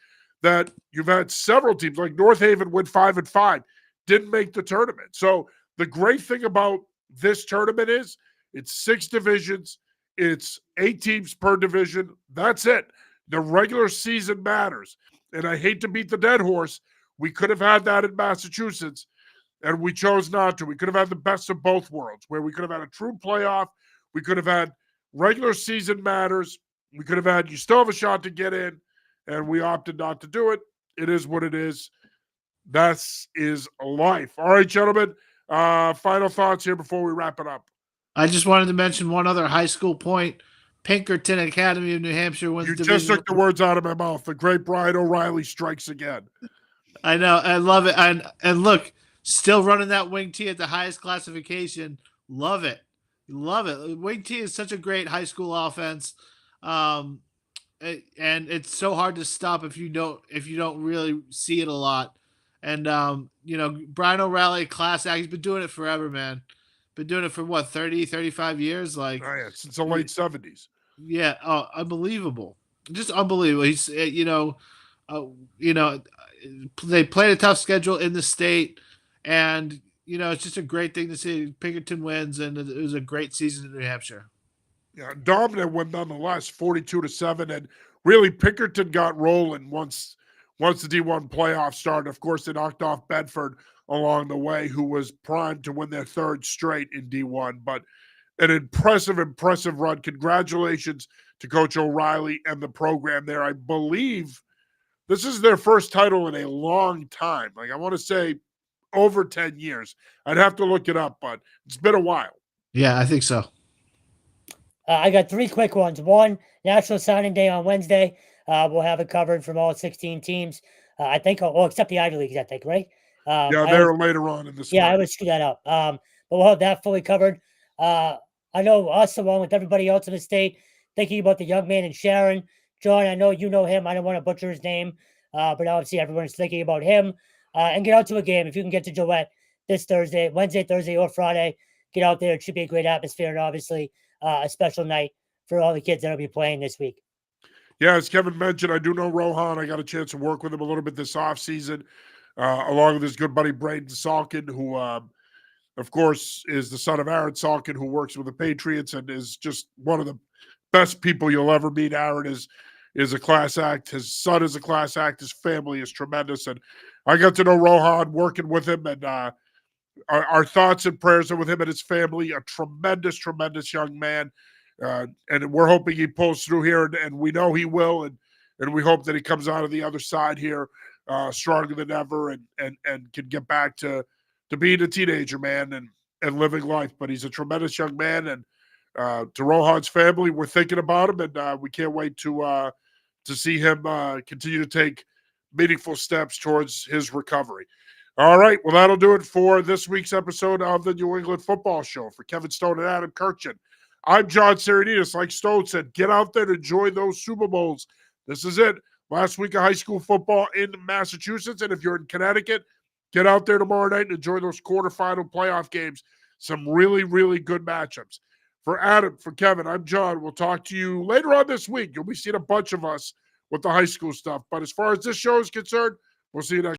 that you've had several teams, like North Haven went 5-5, didn't make the tournament. So the great thing about this tournament is it's 6 divisions, it's 8 teams per division. That's it. The regular season matters. And I hate to beat the dead horse. We could have had that in Massachusetts, and we chose not to. We could have had the best of both worlds, where we could have had a true playoff. We could have had regular season matters. We could have had, you still have a shot to get in, and we opted not to do it. It is what it is. That is life. All right, gentlemen, final thoughts here before we wrap it up.
I just wanted to mention one other high school point. Pinkerton Academy of New Hampshire wins
You
division.
just took the words out of my mouth. The great Brian O'Reilly strikes again.
I know. I love it. And look, still running that wing T at the highest classification. Love it. Love it. Wing T is such a great high school offense. And it's so hard to stop if you don't really see it a lot. And Brian O'Reilly, class act, he's been doing it forever, man. Been doing it for what, 30, 35 years? Like,
Oh, yeah, since the late 70s.
yeah, unbelievable. Just unbelievable. He's they played a tough schedule in the state, and it's just a great thing to see. Pinkerton wins, and it was a great season in New Hampshire.
Yeah, dominant win nonetheless, 42-7, and really Pinkerton got rolling once the D1 playoffs started. Of course, they knocked off Bedford along the way, who was primed to win their 3rd straight in D1. But an impressive run. Congratulations to Coach O'Reilly and the program there. I believe this is their first title in a long time. Like, I want to say over 10 years. I'd have to look it up, but it's been a while.
Yeah, I think so.
I got 3 quick ones. One, National Signing Day on Wednesday. We'll have it covered from all 16 teams. I think, except the Ivy Leagues, I think, right?
Yeah, they're later on in this.
Yeah, I would screw that up. But we'll have that fully covered. I know us, along with everybody else in the state, thinking about the young man in Sharon. John, I know you know him. I don't want to butcher his name, but obviously everyone's thinking about him. And get out to a game. If you can get to Gillette this Thursday, Wednesday, Thursday, or Friday, get out there. It should be a great atmosphere, and obviously a special night for all the kids that will be playing this week.
Yeah, as Kevin mentioned, I do know Rohan. I got a chance to work with him a little bit this offseason, along with his good buddy Braden Salkin, who, of course, is the son of Aaron Salkin, who works with the Patriots and is just one of the best people you'll ever meet. Aaron is a class act. His son is a class act. His family is tremendous. And I got to know Rohan working with him, and our thoughts and prayers are with him and his family. A tremendous, tremendous young man. And we're hoping he pulls through here, and we know he will, and we hope that he comes out of the other side here stronger than ever and can get back to being a teenager, man, and living life. But he's a tremendous young man, and to Rohan's family, we're thinking about him, and we can't wait to see him continue to take meaningful steps towards his recovery. All right, well, that'll do it for this week's episode of the New England Football Show. For Kevin Stone and Adam Kirchen, I'm John Serenitas. Like Stone said, get out there and enjoy those Super Bowls. This is it. Last week of high school football in Massachusetts. And if you're in Connecticut, get out there tomorrow night and enjoy those quarterfinal playoff games. Some really, really good matchups. For Adam, for Kevin, I'm John. We'll talk to you later on this week. You'll be seeing a bunch of us with the high school stuff. But as far as this show is concerned, we'll see you next